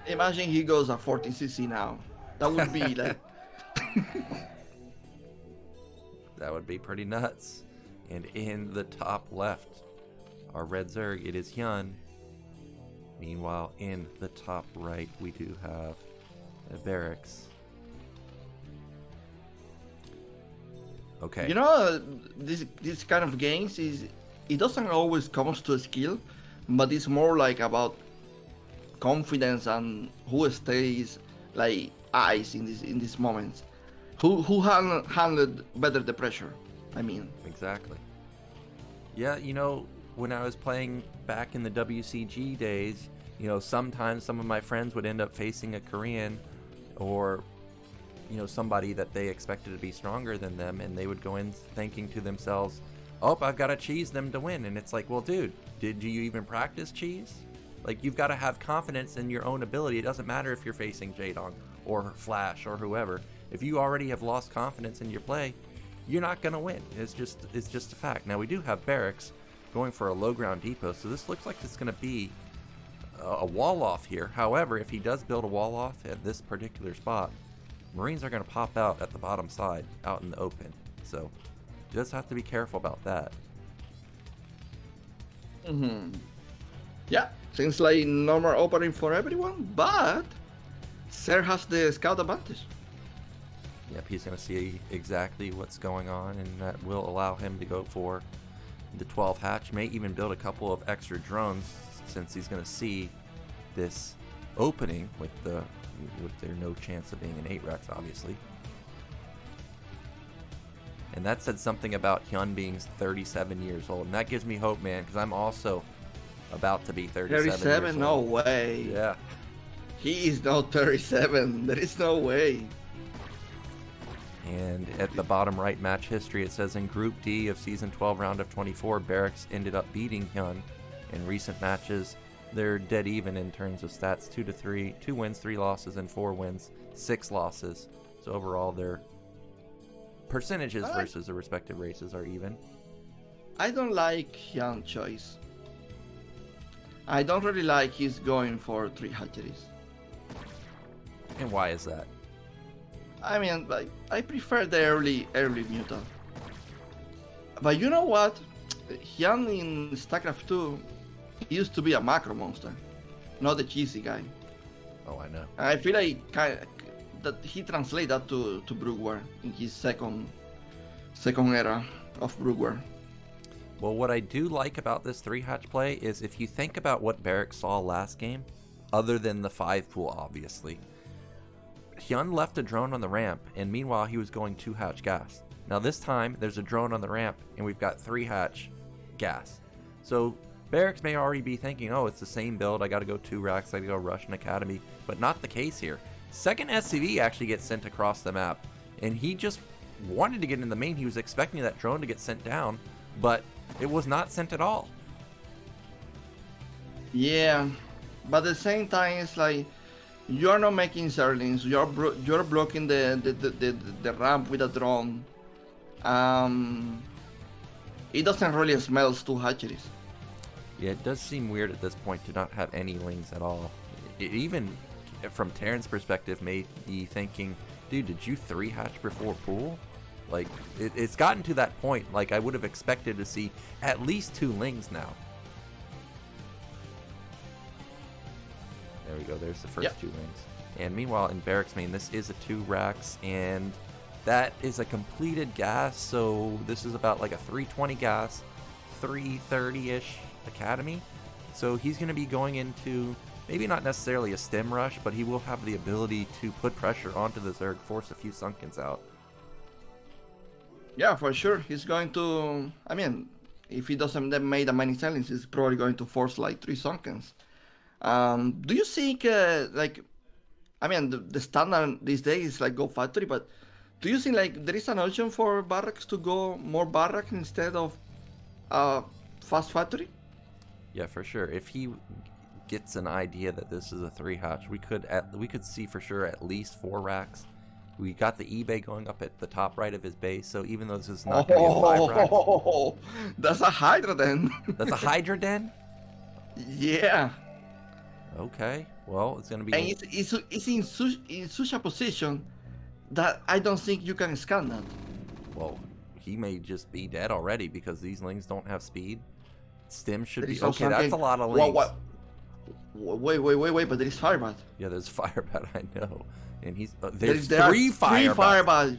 Imagine he goes a 14cc now. That would be like... That would be pretty nuts. And in the top left, our red Zerg, it is Hyun. Meanwhile, in the top right, we do have a Barracks. Okay. You know, this kind of games it doesn't always comes to a skill, but it's more like about confidence and who stays like eyes in this moment. Who handled better the pressure? I mean, exactly. Yeah, you know, when I was playing back in the WCG days, you know, sometimes some of my friends would end up facing a Korean or, you know, somebody that they expected to be stronger than them, and they would go in thinking to themselves, oh, I've got to cheese them to win. And it's like, well, dude, did you even practice cheese? Like, you've got to have confidence in your own ability. It doesn't matter if you're facing Jaedong or Flash or whoever. If you already have lost confidence in your play, you're not going to win. It's just a fact. Now, we do have Barracks going for a low ground depot, so this looks like it's going to be a wall off here. However, if he does build a wall off at this particular spot, Marines are going to pop out at the bottom side, out in the open. So, just have to be careful about that. Yeah, seems like normal opening for everyone, but Ser has the scout advantage. Yep, he's going to see exactly what's going on, and that will allow him to go for the 12 hatch. May even build a couple of extra drones, since he's going to see this opening with their no chance of being an 8 racks, obviously. And that said something about Hyun being 37 years old, and that gives me hope, man, because I'm also about to be 37 years no old. way. Yeah. He is not 37. There is no way. And at the bottom right match history, it says in Group D of Season 12 Round of 24, Barracks ended up beating Hyun. In recent matches, they're dead even in terms of stats, 2-3, 2 wins, 3 losses, and 4 wins, 6 losses. So overall, their percentages versus the respective races are even. I don't like Hyun's choice. I don't really like he's going for 3 hatcheries. And why is that? I mean, like, I prefer the early mutant. But you know what? Hyun in StarCraft 2 used to be a macro monster, not a cheesy guy. Oh, I know. I feel like that he translate that to Brugwar in his second era of Brugwar. Well, what I do like about this 3-hatch play is if you think about what Barracks saw last game, other than the 5 pool, obviously, Hyun left a drone on the ramp, and meanwhile he was going 2-hatch gas. Now this time, there's a drone on the ramp, and we've got 3-hatch gas. So Barracks may already be thinking, oh, it's the same build, I gotta go 2 racks, I gotta go rush an academy, but not the case here. Second SCV actually gets sent across the map, and he just wanted to get in the main. He was expecting that drone to get sent down, but it was not sent at all. Yeah, but at the same time, it's like you're not making Zerglings. You're blocking the ramp with a drone. It doesn't really smell 2 hatcheries. Yeah, it does seem weird at this point to not have any lings at all. It even from Terran's perspective may be thinking, dude, did you 3-hatch before pool? Like, it's gotten to that point. Like, I would have expected to see at least 2 lings now. There we go. There's the first 2 lings. And meanwhile, in Barracks main, this is a 2 racks, and that is a completed gas. So this is about like a 320 gas, 330-ish academy. So he's going to be going into maybe not necessarily a stem rush, but he will have the ability to put pressure onto the Zerg, force a few Sunkens out. Yeah, for sure. He's going to, I mean, if he doesn't make that many Zerglings, he's probably going to force like 3 Sunkens. Do you think, like, I mean, the standard these days is like go factory, but do you think like there is an option for Barracks to go more Barracks instead of fast factory? Yeah, for sure. If he gets an idea that this is a 3-hatch, we could see for sure at least 4 racks. We got the eBay going up at the top right of his base, so even though this is not going to be a 5 racks. Oh, that's a Hydra den. That's a Hydra den? Yeah. Okay, well, it's going to be... And it's in such a position that I don't think you can scan that. Well, he may just be dead already because these lings don't have speed. Stim should be... No Okay, Sunken. that's a lot of lings. Wait, but there is Firebat. Yeah, there's Firebat, I know. And he's... there there's are 3 Firebat.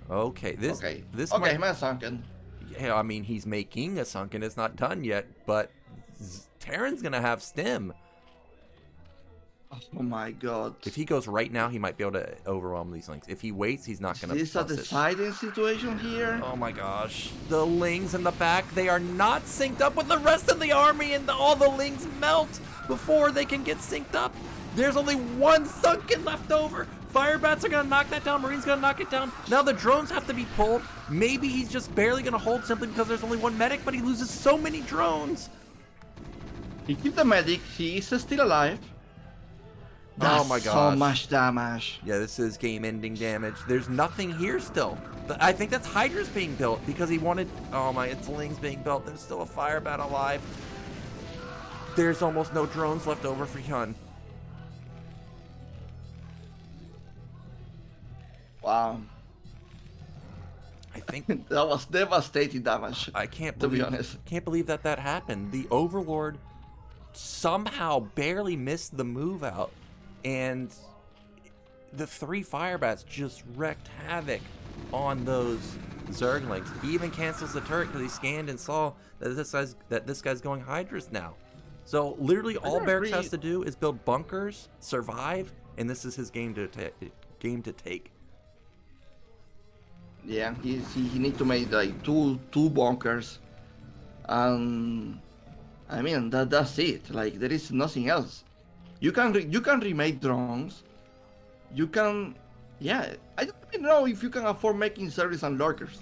Okay, this... Okay, this okay, might... man, Sunken. Yeah, I mean, he's making a Sunken. It's not done yet, but Terran's going to have Stim. Oh my god. If he goes right now, he might be able to overwhelm these lings. If he waits, he's not going to. Is this a deciding situation here? Oh my gosh. The lings in the back, they are not synced up with the rest of the army, and all the lings melt before they can get synced up. There's only 1 Sunken left over. Firebats are going to knock that down. Marine's going to knock it down. Now the drones have to be pulled. Maybe he's just barely going to hold simply because there's only 1 medic, but he loses so many drones. He keeps the medic. He is still alive. That's oh my gosh. So much damage. Yeah, this is game-ending damage. There's nothing here still. I think that's Hydra's being built because he wanted... Oh my, it's Ling's being built. There's still a Firebat alive. There's almost no drones left over for Hyun. Wow. I think... that was devastating damage. I can't believe... To be honest. Can't believe that happened. The Overlord somehow barely missed the move out. And the 3 Firebats just wrecked havoc on those Zerglings. He even cancels the turret because he scanned and saw that this guy's going Hydras now. So literally all Barracks has to do is build bunkers, survive, and this is his game to take. Yeah, he needs to make like two bunkers. I mean that's it. Like there is nothing else. You can remake drones. You can, yeah. I don't even know if you can afford making service and lurkers.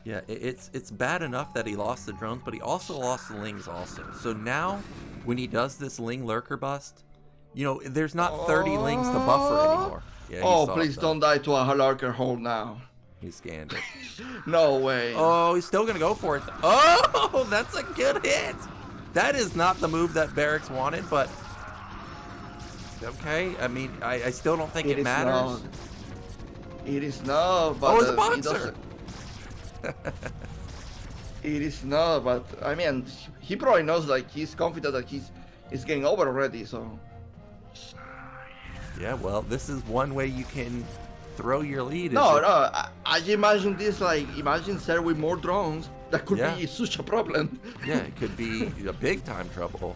Yeah, it's bad enough that he lost the drones, but he also lost the lings also. So now, when he does this ling lurker bust, you know, there's not 30 lings to buffer anymore. Yeah, oh, please don't die to a lurker hole now. He scanned it. No way. Oh, he's still gonna go for it. Oh, that's a good hit. That is not the move that Barracks wanted, but okay. I mean, I still don't think it matters. Not. It is not. But oh, it's a boxer. It is not, but I mean, he probably knows, like, he's confident that it's getting over already, so. Yeah, well, this is one way you can throw your lead. No, I imagine this like, imagine Sir with more drones. That could be such a problem. Yeah, it could be a big time trouble.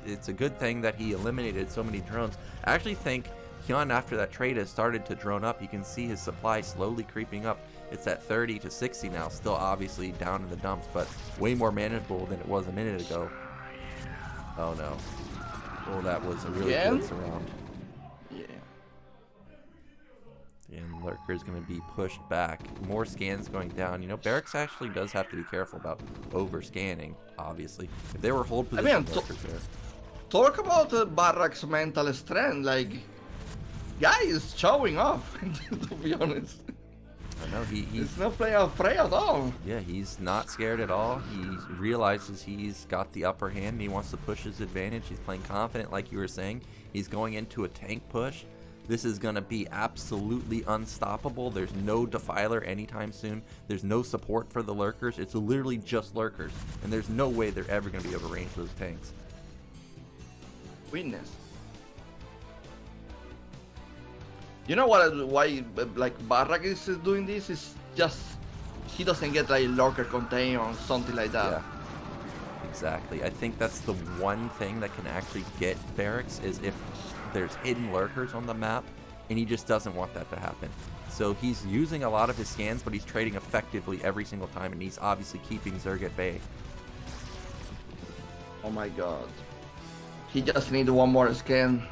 It's a good thing that he eliminated so many drones. I actually think Hyun, after that trade, has started to drone up. You can see his supply slowly creeping up. It's at 30 to 60 now, still obviously down in the dumps, but way more manageable than it was a minute ago. Oh no. Oh, that was a really good surround. Yeah. And Lurker is going to be pushed back. More scans going down. You know, Barracks actually does have to be careful about over-scanning, obviously. If they were hold position, Lurkers there. Talk about Barracks' mental strength. Like, guy is showing off, to be honest. I know, he's not playing afraid at all. Yeah, he's not scared at all. He realizes he's got the upper hand and he wants to push his advantage. He's playing confident, like you were saying. He's going into a tank push. This is going to be absolutely unstoppable. There's no Defiler anytime soon. There's no support for the Lurkers. It's literally just Lurkers. And there's no way they're ever going to be able to range those tanks. Witness. You know why like Barracks is doing this? Is just he doesn't get like Lurker contain or something like that. Yeah, exactly. I think that's the one thing that can actually get Barracks is if there's hidden Lurkers on the map, and he just doesn't want that to happen. So he's using a lot of his scans, but he's trading effectively every single time, and he's obviously keeping Zerg at bay. Oh my god. He just needs one more scan.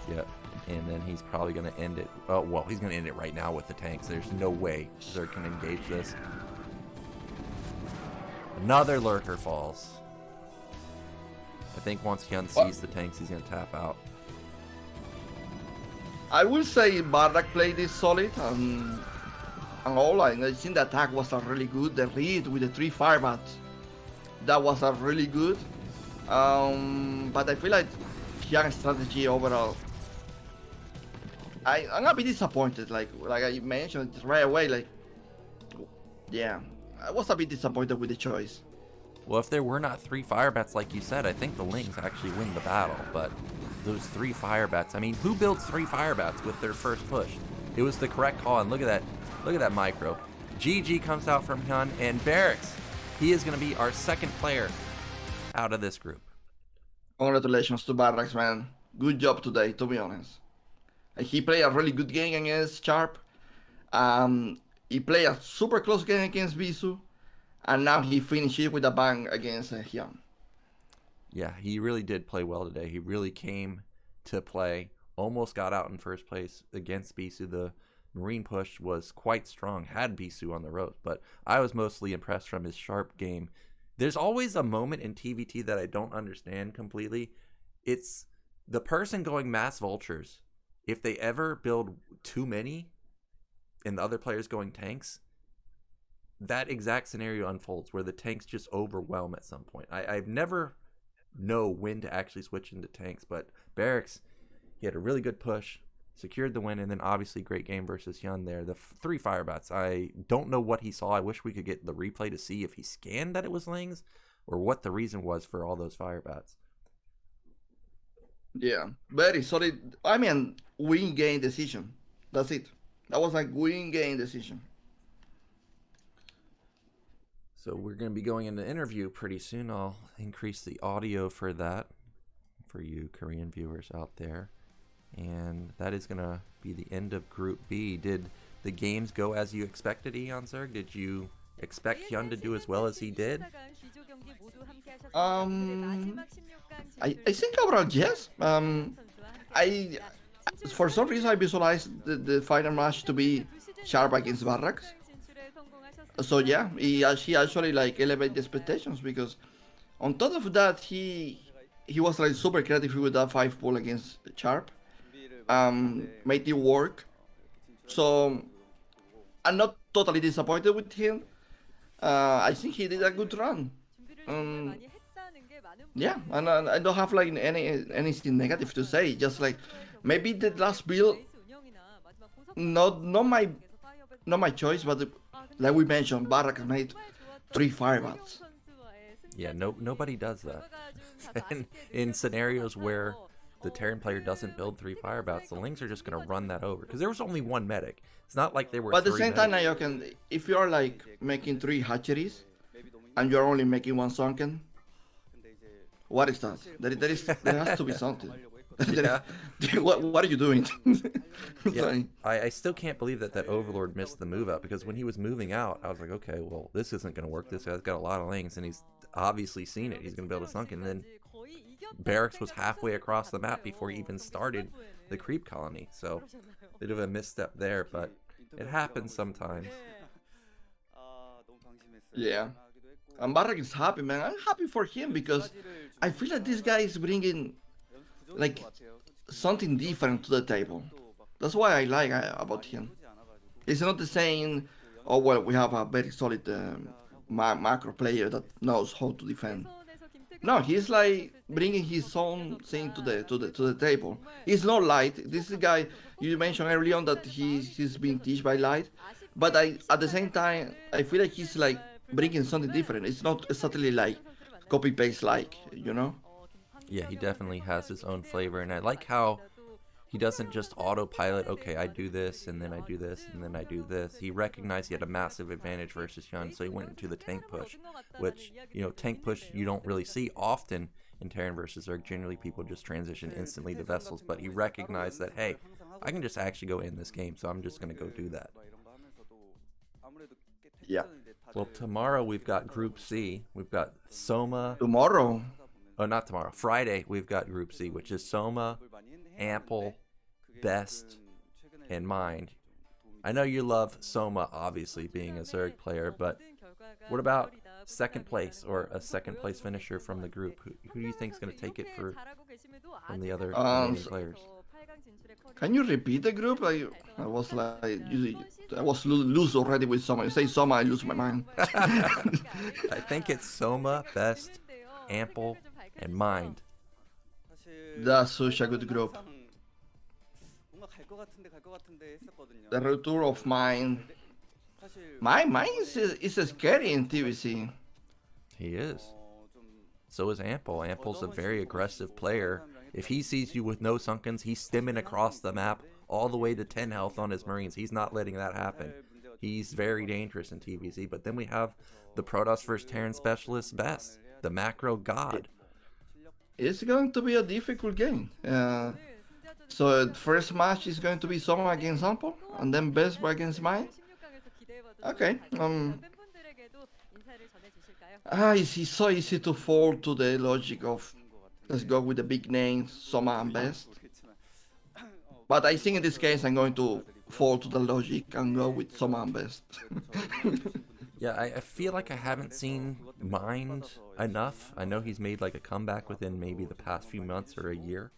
Yep. And then he's probably going to end it. Oh, well, he's going to end it right now with the tanks. There's no way Zerg can engage this. Another Lurker falls. I think once Hyun sees the tanks, he's going to tap out. I will say Barrack played this solid and all. I think the attack was a really good. The read with the 3 firebats, that was a really good. But I feel like Hyun's strategy overall, I'm gonna be disappointed. Like I mentioned right away. Like, yeah, I was a bit disappointed with the choice. Well, if there were not 3 firebats, like you said, I think the Lings actually win the battle. But those 3 firebats, I mean, who builds 3 firebats with their first push? It was the correct call, and look at that micro. GG comes out from Hyun, and Barracks, he is going to be our second player out of this group. Congratulations to Barracks, man. Good job today, to be honest. He played a really good game against Sharp. He played a super close game against Bisu. And now he finished it with a bang against Hyun. Yeah, he really did play well today. He really came to play. Almost got out in first place against Bisu. The Marine push was quite strong. Had Bisu on the ropes. But I was mostly impressed from his Sharp game. There's always a moment in TVT that I don't understand completely. It's the person going mass vultures. If they ever build too many and the other player's going tanks, that exact scenario unfolds where the tanks just overwhelm at some point. I've never know when to actually switch into tanks, but Barracks, he had a really good push, secured the win, and then obviously great game versus Hyun there. The 3 firebats, I don't know what he saw. I wish we could get the replay to see if he scanned that it was Lings or what the reason was for all those firebats. Yeah, very solid. I mean, win-gain decision. That's it. That was like win-gain decision. So we're going to be going into interview pretty soon. I'll increase the audio for that, for you Korean viewers out there. And that is going to be the end of Group B. Did the games go as you expected, Eonzerg? Did you expect Hyun to do as well as he did? I think overall, yes. For some reason, I visualized the final match to be Sharp against Barracks. So yeah, he actually like elevated the expectations, because on top of that, he was like super creative with that 5 pull against Sharp. Made it work. So I'm not totally disappointed with him. I think he did a good run. Yeah, and I don't have like anything negative to say. Just like maybe the last build, not my choice, but like we mentioned, Barracks made 3 firebats. Yeah, nobody does that. in scenarios where the Terran player doesn't build 3 fire bats, the Lings are just going to run that over. Because there was only 1 medic. It's not like there were But at the 3 same time, medics. Nyoken, if you are like making 3 hatcheries and you're only making 1 sunken, what is that? There has to be something. Yeah. What are you doing? Yeah. I still can't believe that Overlord missed the move out, because when he was moving out, I was like, okay, well, this isn't going to work. This guy's got a lot of Lings, and he's obviously seen it. He's going to be able to sunken. And then Barracks was halfway across the map before he even started the creep colony. So, bit of a misstep there, but it happens sometimes. Yeah. And Barracks is happy, man. I'm happy for him because I feel like this guy is bringing like something different to the table. That's why I like about him. It's not the same, oh well, we have a very solid macro player that knows how to defend. No, he's like bringing his own thing to the table. He's not light. This is a guy you mentioned early on that he's been teached by light, but at the same time I feel like he's like bringing something different. It's not exactly like copy paste like, you know. Yeah, he definitely has his own flavor, and I like how he doesn't just autopilot, okay, I do this, and then I do this, and then I do this. He recognized he had a massive advantage versus Hyun, so he went into the tank push, which, you know, tank push you don't really see often in Terran versus Zerg. Generally, people just transition instantly to vessels, but he recognized that, hey, I can just actually go in this game, so I'm just going to go do that. Yeah. Well, tomorrow we've got Group C. We've got Soma. Tomorrow? Oh, not tomorrow. Friday, we've got Group C, which is Soma, Ample, Best, and Mind. I know you love Soma, obviously, being a Zerg player, but what about second place or a second place finisher from the group? Who do you think is going to take it from the other players? Can you repeat the group? I was like, I was loose already with Soma. You say Soma, I lose my mind. I think it's Soma, Best, Ample, and Mind. That's such a good group. The return of Mind. Mind is scary in TVC. He is. So is Ample. Ample's a very aggressive player. If he sees you with no sunkens, he's stimming across the map all the way to 10 health on his Marines. He's not letting that happen. He's very dangerous in TVC. But then we have the Protoss vs Terran specialist Best, the macro god. It's going to be a difficult game. So the first match is going to be Soma against Ample, and then Best against Mind. Okay. It's so easy to fall to the logic of let's go with the big names, Soma and Best. But I think in this case I'm going to fall to the logic and go with Soma and Best. Yeah, I feel like I haven't seen Mind enough. I know he's made like a comeback within maybe the past few months or a year.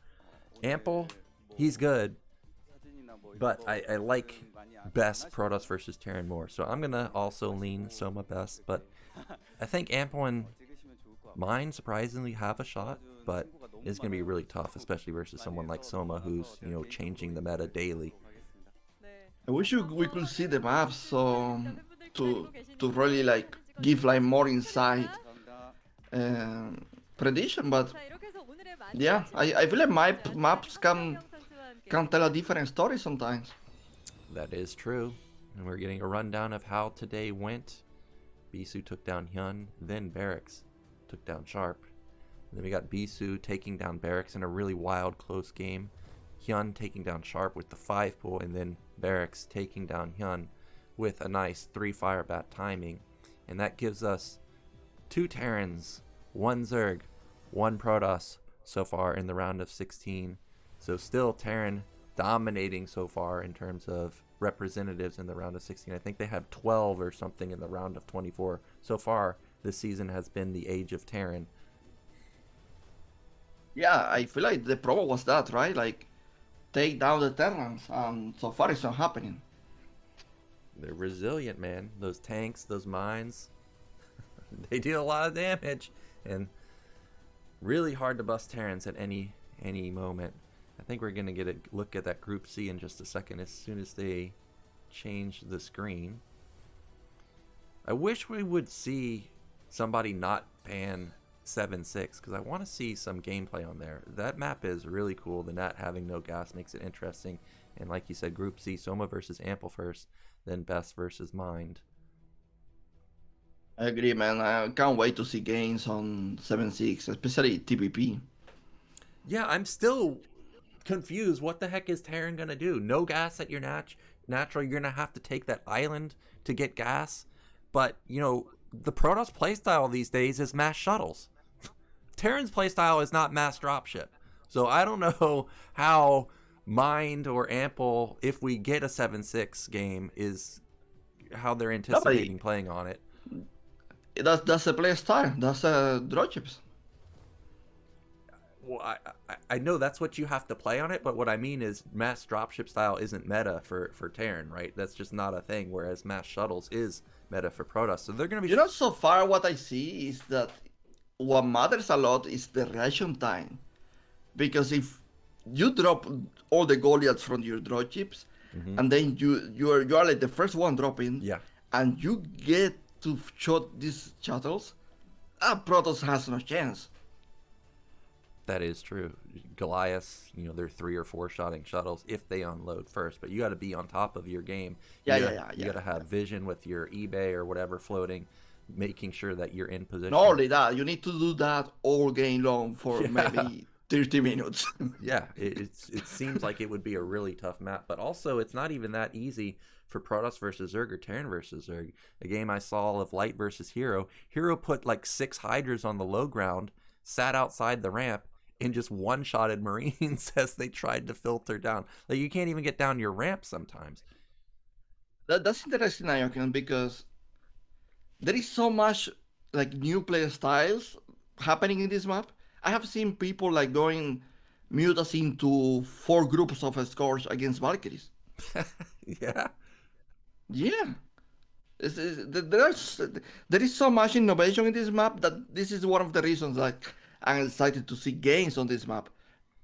Ample, he's good, but I like Best Protoss versus Terran more. So I'm going to also lean Soma Best, but I think Ample and Mind surprisingly have a shot, but it's going to be really tough, especially versus someone like Soma who's, you know, changing the meta daily. I wish we could see the maps so to really like give like more insight prediction, but yeah, I feel like maps can tell a different story sometimes. That is true, and we're getting a rundown of how today went. Bisu took down Hyun, then Barracks took down Sharp. And then we got Bisu taking down Barracks in a really wild close game. Hyun taking down Sharp with the 5 pull, and then Barracks taking down Hyun with a nice 3 fire bat timing. And that gives us 2 Terrans, 1 Zerg, 1 Protoss so far in the round of 16. So still Terran dominating so far in terms of representatives in the round of 16. I think they have 12 or something in the round of 24. So far, this season has been the age of Terran. Yeah, I feel like the problem was that, right? Like, take down the Terrans, and so far it's not happening. They're resilient, man. Those tanks, those mines, they do a lot of damage, and really hard to bust Terrans at any moment. I think we're going to get a look at that Group C in just a second as soon as they change the screen. I wish we would see somebody not ban 7-6 because I want to see some gameplay on there. That map is really cool. The net having no gas makes it interesting. And like you said, Group C, Soma versus Ample first, then Best versus Mind. I agree, man. I can't wait to see games on 7-6, especially TPP. Yeah, I'm still confused. What the heck is Terran going to do? No gas at your natural. You're going to have to take that island to get gas. But, you know, the Protoss playstyle these days is mass shuttles. Terran's playstyle is not mass dropship. So I don't know how Mind or Ample, if we get a 7-6 game, is how they're anticipating playing on it. That's a play style. That's dropships. Well, I know that's what you have to play on it, but what I mean is mass dropship style isn't meta for Terran, right? That's just not a thing, whereas mass shuttles is meta for Protoss. So they're going to be... You know, so far what I see is that what matters a lot is the reaction time. Because if you drop all the Goliaths from your dropships, and then you are like the first one dropping, and you get to shot these shuttles, Protoss has no chance. That is true. Goliaths, you know, they're 3 or 4 shotting shuttles if they unload first, but you got to be on top of your game. You got to have vision with your eBay or whatever floating, making sure that you're in position. Not only that, you need to do that all game long for maybe 30 minutes. Yeah, it seems like it would be a really tough map, but also it's not even that easy for Protoss versus Zerg or Terran versus Zerg. A game I saw of Light versus Hero. Hero put like 6 Hydras on the low ground, sat outside the ramp, and just one-shotted Marines as they tried to filter down. Like, you can't even get down your ramp sometimes. That's interesting, Nyoken, because there is so much like new play styles happening in this map. I have seen people like going mutas into 4 groups of scores against Valkyries. Yeah. Yeah. There is so much innovation in this map that this is one of the reasons that I'm excited to see games on this map.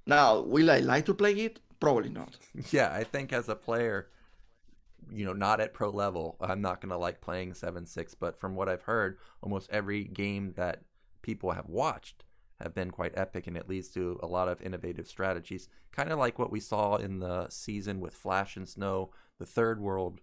Now, will I like to play it? Probably not. Yeah, I think as a player, you know, not at pro level, I'm not going to like playing 7-6, but from what I've heard, almost every game that people have watched have been quite epic, and it leads to a lot of innovative strategies. Kind of like what we saw in the season with Flash and Snow, the third world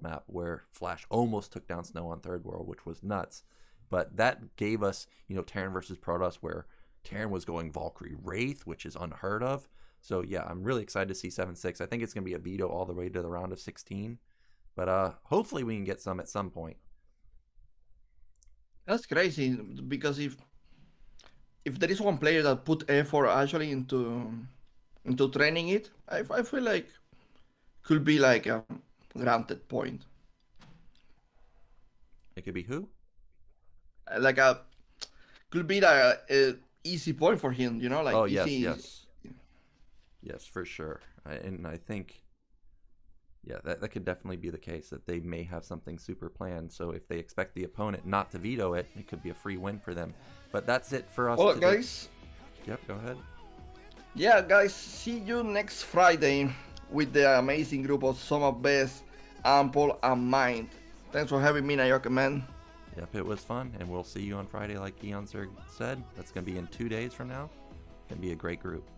map, where Flash almost took down Snow on third world, which was nuts. But that gave us, you know, Terran versus Protoss, where Terran was going Valkyrie Wraith, which is unheard of. So yeah, I'm really excited to see 7-6. I think it's going to be a veto all the way to the round of 16. But hopefully we can get some at some point. That's crazy, because if there is one player that put effort actually into training it, I feel like could be like a granted point. It could be who? Like could be like a easy point for him, you know, like yes, for sure. And I think, yeah, that could definitely be the case, that they may have something super planned. So if they expect the opponent not to veto it, it could be a free win for them. But that's it for us. Well, guys. Yep, go ahead. Yeah, guys, see you next Friday with the amazing group of Soma, Best, Ample, and Mind. Thanks for having me, Nyoken, man. Yep, it was fun, and we'll see you on Friday like Eonzerg said. That's going to be in 2 days from now. It's going to be a great group.